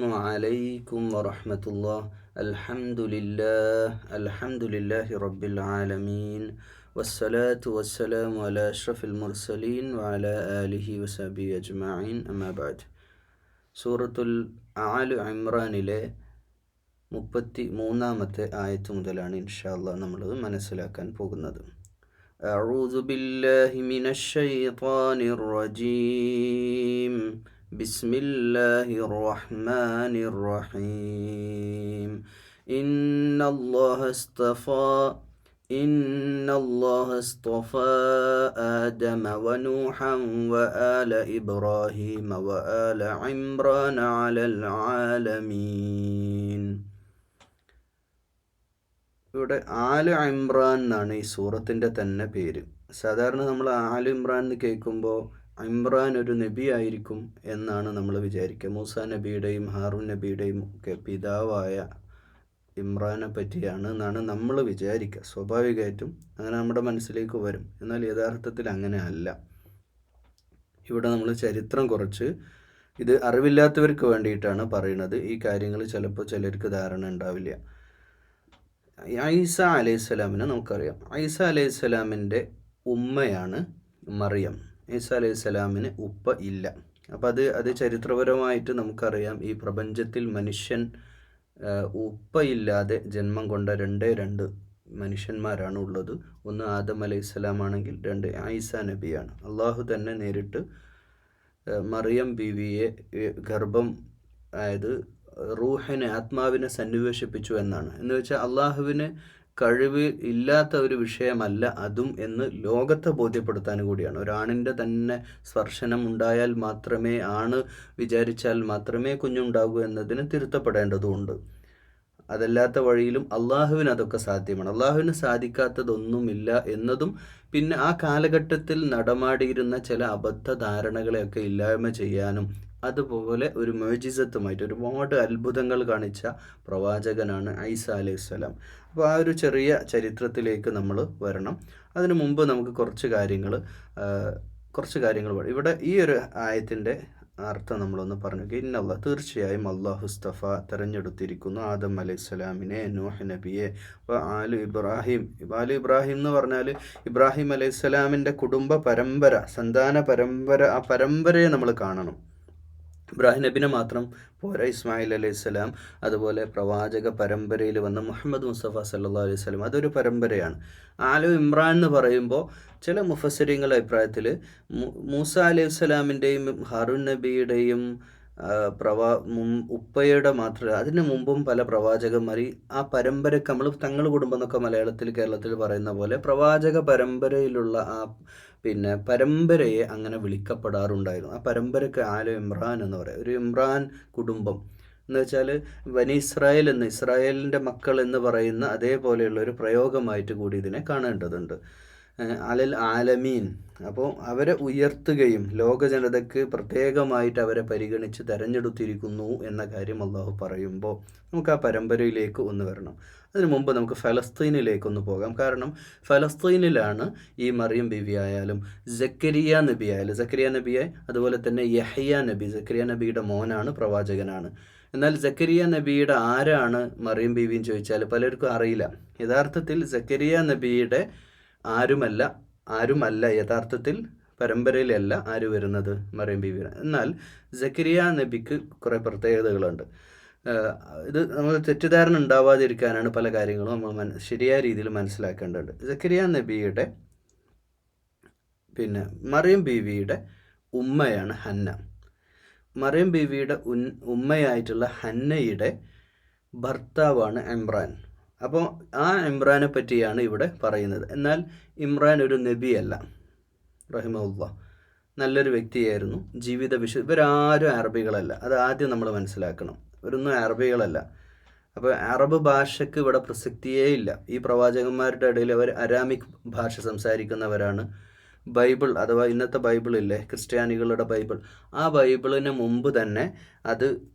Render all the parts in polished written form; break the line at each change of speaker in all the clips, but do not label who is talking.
عليكم ورحمة الله. الحمد لله رب العالمين والصلاة والسلام على أشرف المرسلين وعلى آله وصحبه أجمعين أما بعد. സൂറത്തുൽ ആലു ഇമ്രാനിലെ 33-ാമത്തെ ആയത്ത് മുതലാണ് ഇൻഷാ അല്ലാഹ് നമ്മളത് മനസ്സിലാക്കാൻ പോകുന്നത്. അഊദു ബില്ലാഹി മിനശ് ശൈത്വാനിർ റജീം. بسم الله الرحمن الرحيم. إن الله اصطفى آدم ونوحا وآل إبراهيم وآل عمران على العالمين. ഇവിടെ ആല് ഇമ്രാൻ എന്നാണ് ഈ സൂറത്തിൻ്റെ തന്നെ പേര്. സാധാരണ നമ്മൾ ആല് ഇമ്രാൻ എന്ന് കേൾക്കുമ്പോൾ ഇമ്രാൻ ഒരു നബി ആയിരിക്കും എന്നാണ് നമ്മൾ വിചാരിക്കുക. മൂസ നബിയുടെയും ഹാറൂൻ നബിയുടെയും ഒക്കെ പിതാവായ ഇമ്രാനെ പറ്റിയാണ് എന്നാണ് നമ്മൾ വിചാരിക്കുക. സ്വാഭാവികമായിട്ടും അങ്ങനെ നമ്മുടെ മനസ്സിലേക്ക് വരും. എന്നാൽ യഥാർത്ഥത്തിൽ അങ്ങനെ അല്ല. ഇവിടെ നമ്മൾ ചരിത്രം കുറച്ച് ഇത് അറിവില്ലാത്തവർക്ക് വേണ്ടിയിട്ടാണ് പറയുന്നത്. ഈ കാര്യങ്ങൾ ചിലപ്പോൾ ചിലർക്ക് ധാരണ ഉണ്ടാവില്ല. ഈസ അലൈഹിസ്സലാമിനെ നമുക്കറിയാം. ഈസ അലൈഹിസ്സലാമിൻ്റെ ഉമ്മയാണ് മറിയം. ഈസ അലൈഹിസ്സലാമിന് ഉപ്പ ഇല്ല. അപ്പോൾ അത് ചരിത്രപരമായിട്ട് നമുക്കറിയാം. ഈ പ്രപഞ്ചത്തിൽ മനുഷ്യൻ ഉപ്പയില്ലാതെ ജന്മം കൊണ്ട രണ്ട് മനുഷ്യന്മാരാണ് ഉള്ളത്. ഒന്ന് ആദം അലൈഹിസ്സലാം ആണെങ്കിൽ രണ്ട് ഈസ നബിയാണ്. അള്ളാഹു തന്നെ നേരിട്ട് മറിയം ബീവിയെ ഗർഭം അതായത് റൂഹിനെ ആത്മാവിനെ സന്നിവേശിപ്പിച്ചു എന്നാണ്. എന്ന് വെച്ചാൽ അള്ളാഹുവിന് കഴിവ് ഇല്ലാത്ത ഒരു വിഷയമല്ല അതും എന്ന് ലോകത്തെ ബോധ്യപ്പെടുത്താൻ കൂടിയാണ്. ഒരാണിൻ്റെ തന്നെ സ്പർശനം ഉണ്ടായാൽ മാത്രമേ വിചാരിച്ചാൽ മാത്രമേ കുഞ്ഞുണ്ടാകൂ എന്നതിന് തിരുത്തപ്പെടേണ്ടതുണ്ട്. അതല്ലാത്ത വഴിയിലും അള്ളാഹുവിന് അതൊക്കെ സാധ്യമാണ്. അള്ളാഹുവിന് സാധിക്കാത്തതൊന്നുമില്ല എന്നതും പിന്നെ ആ കാലഘട്ടത്തിൽ നടമാടിയിരുന്ന ചില അബദ്ധ ധാരണകളെയൊക്കെ ഇല്ലായ്മ ചെയ്യാനും അതുപോലെ ഒരു മുഅ്ജിസത്തുമായിട്ട് ഒരുപാട് അത്ഭുതങ്ങൾ കാണിച്ച പ്രവാചകനാണ് ഈസ അലൈഹിസ്സലാം. അപ്പോൾ ആ ഒരു ചെറിയ ചരിത്രത്തിലേക്ക് നമ്മൾ വരണം. അതിനു മുമ്പ് നമുക്ക് കുറച്ച് കാര്യങ്ങൾ ഇവിടെ ഈ ഒരു ആയത്തിൻ്റെ അർത്ഥം നമ്മളൊന്ന് പറഞ്ഞു. ഇന്നല്ലാഹ് തീർച്ചയായും അല്ലാഹു ഉസ്തഫ തിരഞ്ഞെടുത്തിരിക്കുന്നു ആദം അലൈഹിസ്സലാമിനെ, നൂഹ് നബിയെ, ആലു ഇബ്രാഹിം എന്ന് പറഞ്ഞാൽ ഇബ്രാഹിം അലൈഹിസ്സലാമിൻ്റെ കുടുംബ പരമ്പര, സന്താന പരമ്പര, ആ പരമ്പരയെ നമ്മൾ കാണണം. ഇബ്രാഹിം നബിനെ മാത്രം പോരാ, ഇസ്മായിൽ അലൈഹിസ്സലാം, അതുപോലെ പ്രവാചക പരമ്പരയിൽ വന്ന മുഹമ്മദ് മുസ്തഫ സല്ലല്ലാഹു അലൈഹി വസല്ലം, അതൊരു പരമ്പരയാണ്. ആലു ഇമ്രാൻ എന്ന് പറയുമ്പോൾ ചില മുഫസ്സിരീങ്ങളുടെ അഭിപ്രായത്തിൽ മൂസ അലൈഹിസ്സലാമിൻ്റെയും ഹാറൂൻ നബിയുടെയും ഉപ്പയുടെ മാത്രമല്ല, അതിന് മുമ്പും പല പ്രവാചകന്മാർ ആ പരമ്പരയ്ക്ക് നമ്മൾ തങ്ങൾ കുടുംബം എന്നൊക്കെ മലയാളത്തിൽ കേരളത്തിൽ പറയുന്ന പോലെ പ്രവാചക പരമ്പരയിലുള്ള ആ പരമ്പരയെ അങ്ങനെ വിളിക്കപ്പെടാറുണ്ടായിരുന്നു. ആ പരമ്പരയ്ക്ക് ആലു ഇമ്രാൻ എന്ന് പറയും. ഒരു ഇമ്രാൻ കുടുംബം എന്ന് വെച്ചാൽ ബനി ഇസ്രായേൽ എന്ന് ഇസ്രായേലിൻ്റെ മക്കൾ എന്ന് പറയുന്ന അതേപോലെയുള്ള ഒരു പ്രയോഗമായിട്ട് കൂടി ഇതിനെ കാണേണ്ടതുണ്ട്. അലൽ ആലമീൻ, അപ്പോൾ അവരെ ഉയർത്തുകയും ലോക ജനതയ്ക്ക് പ്രത്യേകമായിട്ട് അവരെ പരിഗണിച്ച് തിരഞ്ഞെടുത്തിരിക്കുന്നു എന്ന കാര്യം അള്ളാഹു പറയുമ്പോൾ നമുക്ക് ആ പരമ്പരയിലേക്ക് ഒന്ന് വരണം. അതിനു മുമ്പ് നമുക്ക് ഫലസ്തീനിലേക്കൊന്ന് പോകാം. കാരണം ഫലസ്തീനിലാണ് ഈ മറിയം ബീവി ആയാലും സക്കരിയ നബിയെ, അതുപോലെ തന്നെ യഹ്യ നബി, സക്കരിയ നബിയുടെ മോനാണ്, പ്രവാചകനാണ്. എന്നാൽ സക്കരിയ നബിയുടെ ആരാണ് മറിയം ബീവിന്ന് ചോദിച്ചാൽ പലർക്കും അറിയില്ല. യഥാർത്ഥത്തിൽ സക്കരിയ നബിയുടെ ആരുമല്ല യഥാർത്ഥത്തിൽ പരമ്പരയിലല്ല ആര് വരുന്നത്, മറിയം ബീവി. എന്നാൽ സക്കരിയ നബിക്ക് കുറേ പ്രത്യേകതകളുണ്ട്. ഇത് നമ്മൾ തെറ്റിദ്ധാരണ ഉണ്ടാവാതിരിക്കാനാണ് പല കാര്യങ്ങളും നമ്മൾ ശരിയായ രീതിയിൽ മനസ്സിലാക്കേണ്ടതുണ്ട്. സക്കരിയ നബിയുടെ മറിയം ബീവിയുടെ ഉമ്മയാണ് ഹന്ന. മറിയം ബീവിയുടെ ഉമ്മയായിട്ടുള്ള ഹന്നയുടെ ഭർത്താവാണ് ഇമ്രാൻ. അപ്പോൾ ആ ഇമ്രാനെ പറ്റിയാണ് ഇവിടെ പറയുന്നത്. എന്നാൽ ഇമ്രാൻ ഒരു നബിയല്ല, റഹിമഹുല്ലാഹ് നല്ലൊരു വ്യക്തിയായിരുന്നു. ഇവരാരും അറബികളല്ല, അത് ആദ്യം നമ്മൾ മനസ്സിലാക്കണം. ഇവരൊന്നും അറബികളല്ല. അപ്പോൾ അറബ് ഭാഷയ്ക്ക് ഇവിടെ പ്രസക്തിയേ ഇല്ല. ഈ പ്രവാചകന്മാരുടെ ഇടയിൽ അവർ അരാമിക് ഭാഷ സംസാരിക്കുന്നവരാണ്. ബൈബിൾ അഥവാ ഇന്നത്തെ ബൈബിളില്ലേ, ക്രിസ്ത്യാനികളുടെ ബൈബിൾ, ആ ബൈബിളിന് മുമ്പ് തന്നെ അത്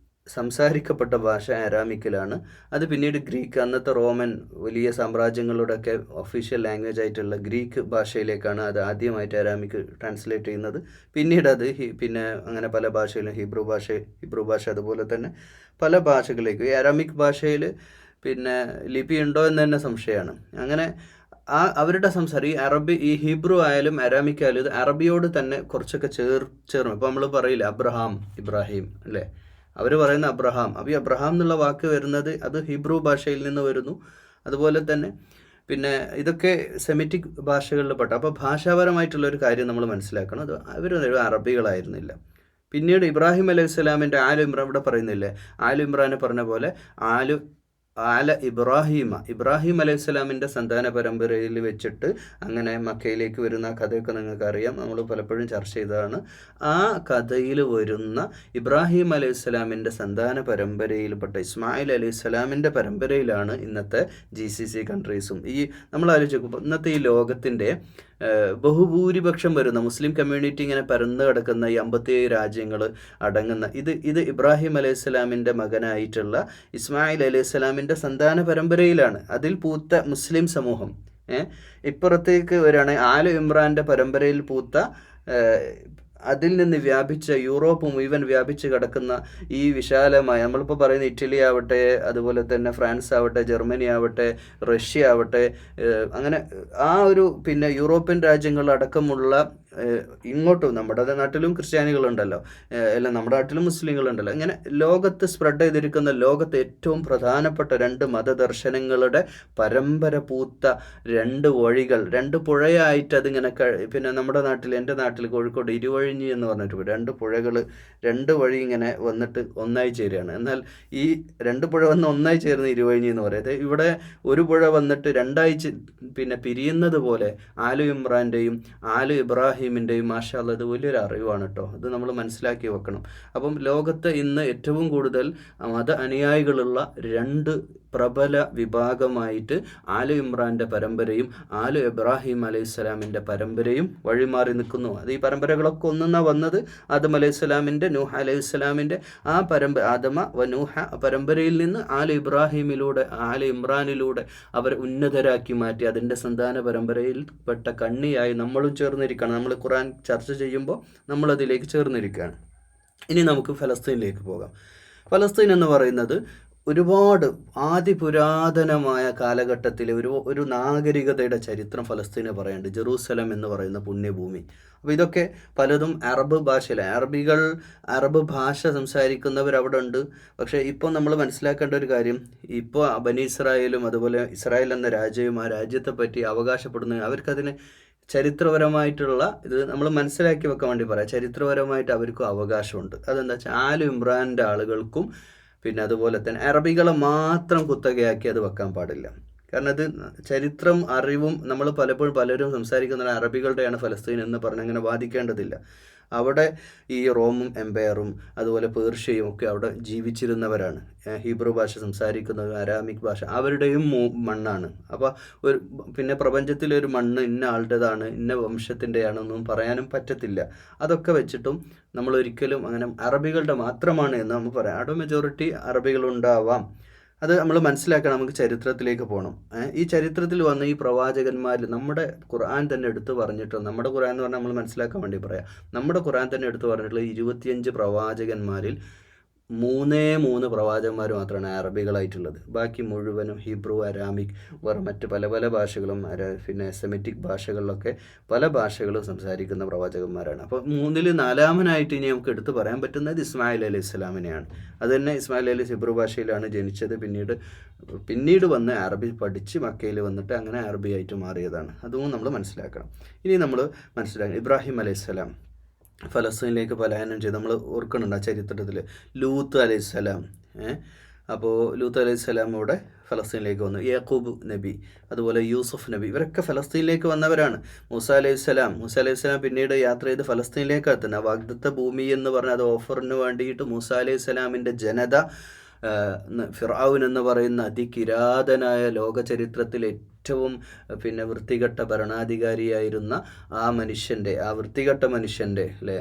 സംസാരിക്കപ്പെട്ട ഭാഷ അരാമിക്കിലാണ്. അത് പിന്നീട് ഗ്രീക്ക്, അന്നത്തെ റോമൻ വലിയ സാമ്രാജ്യങ്ങളുടെയൊക്കെ ഒഫീഷ്യൽ ലാംഗ്വേജ് ആയിട്ടുള്ള ഗ്രീക്ക് ഭാഷയിലേക്കാണ് അത് ആദ്യമായിട്ട് അരാമിക്ക് ട്രാൻസ്ലേറ്റ് ചെയ്യുന്നത്. പിന്നീട് അത് അങ്ങനെ പല ഭാഷയിലും ഹിബ്രു ഭാഷ അതുപോലെ തന്നെ പല ഭാഷകളിലേക്ക്. ഈ അരാമിക് ഭാഷയിൽ പിന്നെ ലിപി ഉണ്ടോ എന്ന് തന്നെ സംശയമാണ്. അങ്ങനെ അവരുടെ സംസാരം ഈ ഹീബ്രു ആയാലും അരാമിക് ആയാലും ഇത് അറബിയോട് തന്നെ കുറച്ചൊക്കെ ചേർന്നു. ഇപ്പോൾ നമ്മൾ പറയില്ല അബ്രഹാം, ഇബ്രാഹിം അല്ലേ, അവർ പറയുന്ന അബ്രഹാം. അപ്പോൾ ഈ അബ്രഹാം എന്നുള്ള വാക്ക് വരുന്നത് അത് ഹീബ്രു ഭാഷയിൽ നിന്ന് വരുന്നു. അതുപോലെ തന്നെ പിന്നെ ഇതൊക്കെ സെമിറ്റിക് ഭാഷകളിൽ പെട്ട. അപ്പോൾ ഭാഷാപരമായിട്ടുള്ളൊരു കാര്യം നമ്മൾ മനസ്സിലാക്കണം, അത് അവരൊന്നും അറബികളായിരുന്നില്ല. പിന്നീട് ഇബ്രാഹിം അലൈഹി സ്വലാമിൻ്റെ ആലു ഇമ്രാൻ ഇവിടെ പറയുന്നില്ലേ, ആലു ഇമ്രാനെ പറഞ്ഞ പോലെ ഇബ്രാഹിം അലൈഹി സ്വലാമിൻ്റെ സന്താന പരമ്പരയിൽ വെച്ചിട്ട് അങ്ങനെ മക്കയിലേക്ക് വരുന്ന കഥയൊക്കെ നിങ്ങൾക്ക് അറിയാം, നമ്മൾ പലപ്പോഴും ചർച്ച ചെയ്തതാണ്. ആ കഥയിൽ വരുന്ന ഇബ്രാഹിം അലൈഹി സ്വലാമിൻ്റെ സന്താന പരമ്പരയിൽപ്പെട്ട ഇസ്മായിൽ അലൈഹി സ്വലാമിൻ്റെ പരമ്പരയിലാണ് ഇന്നത്തെ GCC കൺട്രീസും. നമ്മൾ ആലോചിക്കുമ്പോൾ ഇന്നത്തെ ഈ ലോകത്തിൻ്റെ ബഹുഭൂരിപക്ഷം വരുന്ന മുസ്ലിം കമ്മ്യൂണിറ്റി ഇങ്ങനെ പരന്നു കിടക്കുന്ന ഈ 57 രാജ്യങ്ങൾ അടങ്ങുന്ന ഇത് ഇബ്രാഹിം അലൈഹി സ്വലാമിൻ്റെ മകനായിട്ടുള്ള ഇസ്മായിൽ അലൈഹി സ്വലാമിൻ്റെ സന്താന പരമ്പരയിലാണ്. അതിൽ പൂത്ത മുസ്ലിം സമൂഹം ഇപ്പുറത്തേക്ക് വരികയാണ് ആലു ഇമ്രാൻ്റെ പരമ്പരയിൽ പൂത്ത അതിൽ നിന്ന് വ്യാപിച്ച യൂറോപ്പ് മുഴുവൻ വ്യാപിച്ച് കിടക്കുന്ന ഈ വിശാലമായ, നമ്മളിപ്പോൾ പറയുന്ന ഇറ്റലി ആവട്ടെ, അതുപോലെ തന്നെ ഫ്രാൻസ് ആവട്ടെ, ജർമ്മനി ആവട്ടെ, റഷ്യ ആവട്ടെ, അങ്ങനെ ആ ഒരു പിന്നെ യൂറോപ്യൻ രാജ്യങ്ങളടക്കമുള്ള ഇങ്ങോട്ടും നമ്മുടെ നാട്ടിലും ക്രിസ്ത്യാനികളുണ്ടല്ലോ, അല്ല നമ്മുടെ നാട്ടിലും മുസ്ലിങ്ങളുണ്ടല്ലോ, ഇങ്ങനെ ലോകത്ത് സ്പ്രെഡ് ചെയ്തിരിക്കുന്ന ലോകത്ത് ഏറ്റവും പ്രധാനപ്പെട്ട 2 മതദർശനങ്ങളുടെ പരമ്പര പൂത്ത 2 വഴികൾ, 2 പുഴയായിട്ട് അതിങ്ങനെ പിന്നെ നമ്മുടെ നാട്ടിൽ, എൻ്റെ നാട്ടിൽ കോഴിക്കോട് ഇരുവഴിഞ്ഞി എന്ന് പറഞ്ഞിട്ട് 2 പുഴകൾ 2 വഴി ഇങ്ങനെ വന്നിട്ട് ഒന്നായി ചേരുകയാണ്. എന്നാൽ ഈ 2 പുഴ വന്ന് ഒന്നായി ചേർന്ന് ഇരുവഴിഞ്ഞി എന്ന് പറയുന്നത്, ഇവിടെ ഒരു പുഴ വന്നിട്ട് 2ആയി പിന്നെ പിരിയുന്നത് പോലെ ആലു ഇമ്രാൻ്റെയും ആലു ഇബ്രാഹിമിൻ്റെയും മാഷാ അല്ലാഹ് ഇത് വലിയൊരു അറിവാണ് കേട്ടോ, അത് നമ്മൾ മനസ്സിലാക്കി വെക്കണം. അപ്പം ലോകത്ത് ഇന്ന് ഏറ്റവും കൂടുതൽ മത അനുയായികളുള്ള 2 പ്രബല വിഭാഗമായിട്ട് ആലു ഇമ്രാൻ്റെ പരമ്പരയും ആലു ഇബ്രാഹിം അലൈഹി സ്വലാമിൻ്റെ പരമ്പരയും വഴിമാറി നിൽക്കുന്നു. അത് ഈ പരമ്പരകളൊക്കെ ഒന്നാണ് വന്നത് ആദം അലൈഹി സ്വലാമിൻ്റെ, നൂഹ അലൈഹി സ്വലാമിൻ്റെ ആ ആദമ വ നൂഹ പരമ്പരയിൽ നിന്ന് ആലു ഇബ്രാഹിമിലൂടെ ആലു ഇമ്രാനിലൂടെ അവരെ ഉന്നതരാക്കി മാറ്റി അതിൻ്റെ സന്താന പരമ്പരയിൽ പെട്ട കണ്ണിയായി നമ്മളും ചേർന്നിരിക്കുകയാണ്. നമ്മൾ ഖുർആൻ ചർച്ച ചെയ്യുമ്പോൾ നമ്മളതിലേക്ക് ചേർന്നിരിക്കുകയാണ്. ഇനി നമുക്ക് ഫലസ്തീനിലേക്ക് പോകാം. ഫലസ്തീൻ എന്ന് പറയുന്നത് ഒരുപാട് ആദിപുരാതനമായ കാലഘട്ടത്തിൽ ഒരു നാഗരികതയുടെ ചരിത്രം ഫലസ്തീനെ പറയുന്നുണ്ട്. ജെറൂസലം എന്ന് പറയുന്ന പുണ്യഭൂമി. അപ്പോൾ ഇതൊക്കെ പലതും അറബ് ഭാഷയിലാണ്. അറബ് ഭാഷ സംസാരിക്കുന്നവർ അവിടെ ഉണ്ട്. പക്ഷേ ഇപ്പോൾ നമ്മൾ മനസ്സിലാക്കേണ്ട ഒരു കാര്യം, ഇപ്പോൾ ബനി ഇസ്രായേലും അതുപോലെ ഇസ്രായേൽ എന്ന രാജ്യവും ആ രാജ്യത്തെ പറ്റി അവകാശപ്പെടുന്ന അവർക്കതിന് ചരിത്രപരമായിട്ടുള്ള ഇത് നമ്മൾ മനസ്സിലാക്കി വെക്കാൻ വേണ്ടി പറയാം. ചരിത്രപരമായിട്ട് അവർക്കും അവകാശമുണ്ട്. അതെന്താ വെച്ചാൽ ആലു ഇമ്രാൻ്റെ ആളുകൾക്കും പിന്നെ അതുപോലെ തന്നെ അറബികളെ മാത്രം കുത്തകയാക്കി അത് വെക്കാൻ പാടില്ല. കാരണം അത് ചരിത്രം അറിവും നമ്മൾ പലരും സംസാരിക്കുന്ന അറബികളുടെയാണ് ഫലസ്തീൻ എന്ന് പറഞ്ഞ് അങ്ങനെ വാദിക്കേണ്ടതില്ല. അവിടെ ഈ റോമും എംപയറും അതുപോലെ പേർഷ്യയും ഒക്കെ അവിടെ ജീവിച്ചിരുന്നവരാണ്. ഹീബ്രു ഭാഷ സംസാരിക്കുന്നത്, അരാമിക് ഭാഷ അവരുടെയും മണ്ണാണ്. അപ്പോൾ പിന്നെ പ്രപഞ്ചത്തിലൊരു മണ്ണ് ഇന്ന ആളുടേതാണ് ഇന്ന വംശത്തിൻ്റെയാണെന്നും പറയാനും പറ്റത്തില്ല. അതൊക്കെ വെച്ചിട്ടും നമ്മൾ ഒരിക്കലും അങ്ങനെ അറബികളുടെ മാത്രമാണ് എന്ന് നമ്മൾ പറയാം. അവിടെ മെജോറിറ്റി അറബികളുണ്ടാവാം. അത് നമ്മൾ മനസ്സിലാക്കണം. നമുക്ക് ചരിത്രത്തിലേക്ക് പോകണം. ഈ ചരിത്രത്തിൽ വന്ന ഈ പ്രവാചകന്മാരിൽ നമ്മുടെ ഖുർആൻ തന്നെ എടുത്തു പറഞ്ഞിട്ടുണ്ട്. നമ്മുടെ ഖുർആൻ എന്ന് പറഞ്ഞാൽ നമ്മൾ മനസ്സിലാക്കാൻ വേണ്ടി പറയാം. നമ്മുടെ ഖുർആൻ തന്നെ എടുത്തു പറഞ്ഞിട്ടുള്ള 25 പ്രവാചകന്മാരിൽ 3 പ്രവാചകന്മാർ മാത്രമാണ് അറബികളായിട്ടുള്ളത്. ബാക്കി മുഴുവനും ഹീബ്രു, അരാമിക്, വേറെ മറ്റ് പല ഭാഷകളും പിന്നെ സെമിറ്റിക് ഭാഷകളിലൊക്കെ പല ഭാഷകളും സംസാരിക്കുന്ന പ്രവാചകന്മാരാണ്. അപ്പോൾ 3-ൽ 4-മനായിട്ട് ഇനി നമുക്ക് എടുത്തു പറയാൻ പറ്റുന്നത് ഇസ്മായിൽ അലൈഹി സ്വലാമിനെയാണ്. അത് തന്നെ ഇസ്മായിൽ അലൈഹി ഹീബ്രു ഭാഷയിലാണ് ജനിച്ചത്. പിന്നീട് വന്ന് അറബി പഠിച്ച് മക്കയിൽ വന്നിട്ട് അങ്ങനെ അറബിയായിട്ട് മാറിയതാണ്. അതും നമ്മൾ മനസ്സിലാക്കണം. ഇനി നമ്മൾ മനസ്സിലാക്കണം, ഇബ്രാഹിം അലൈഹി സ്വലാം ഫലസ്തീനിലേക്ക് പലായനം ചെയ്ത് നമ്മൾ ഓർക്കുന്നുണ്ട് ആ ചരിത്രത്തിൽ. ലൂത്ത് അലൈഹിസ്സലാം അപ്പോൾ ലൂത്ത് അലൈഹിസ്സലാം ഇവിടെ ഫലസ്തീനിലേക്ക് വന്നു. യാക്കൂബ് നബി, അതുപോലെ യൂസുഫ് നബി, ഇവരൊക്കെ ഫലസ്തീനിലേക്ക് വന്നവരാണ്. മൂസ അലൈഹിസ്സലാം പിന്നീട് യാത്ര ചെയ്ത് ഫലസ്തീനിലേക്ക് എത്തുന്നത്. വാഗ്ദത്ത ഭൂമി എന്ന് പറഞ്ഞാൽ അത് ഓഫറിന് വേണ്ടിയിട്ട് മൂസ അലൈഹിസ്സലാമിൻ്റെ ജനത ഫിർഔൻ എന്ന് പറയുന്ന അതികിരാതനായ ലോക ചരിത്രത്തിൽ ഏറ്റവും പിന്നെ വൃത്തികെട്ട ഭരണാധികാരിയായിരുന്ന ആ വൃത്തികെട്ട മനുഷ്യൻ്റെ അല്ലേ,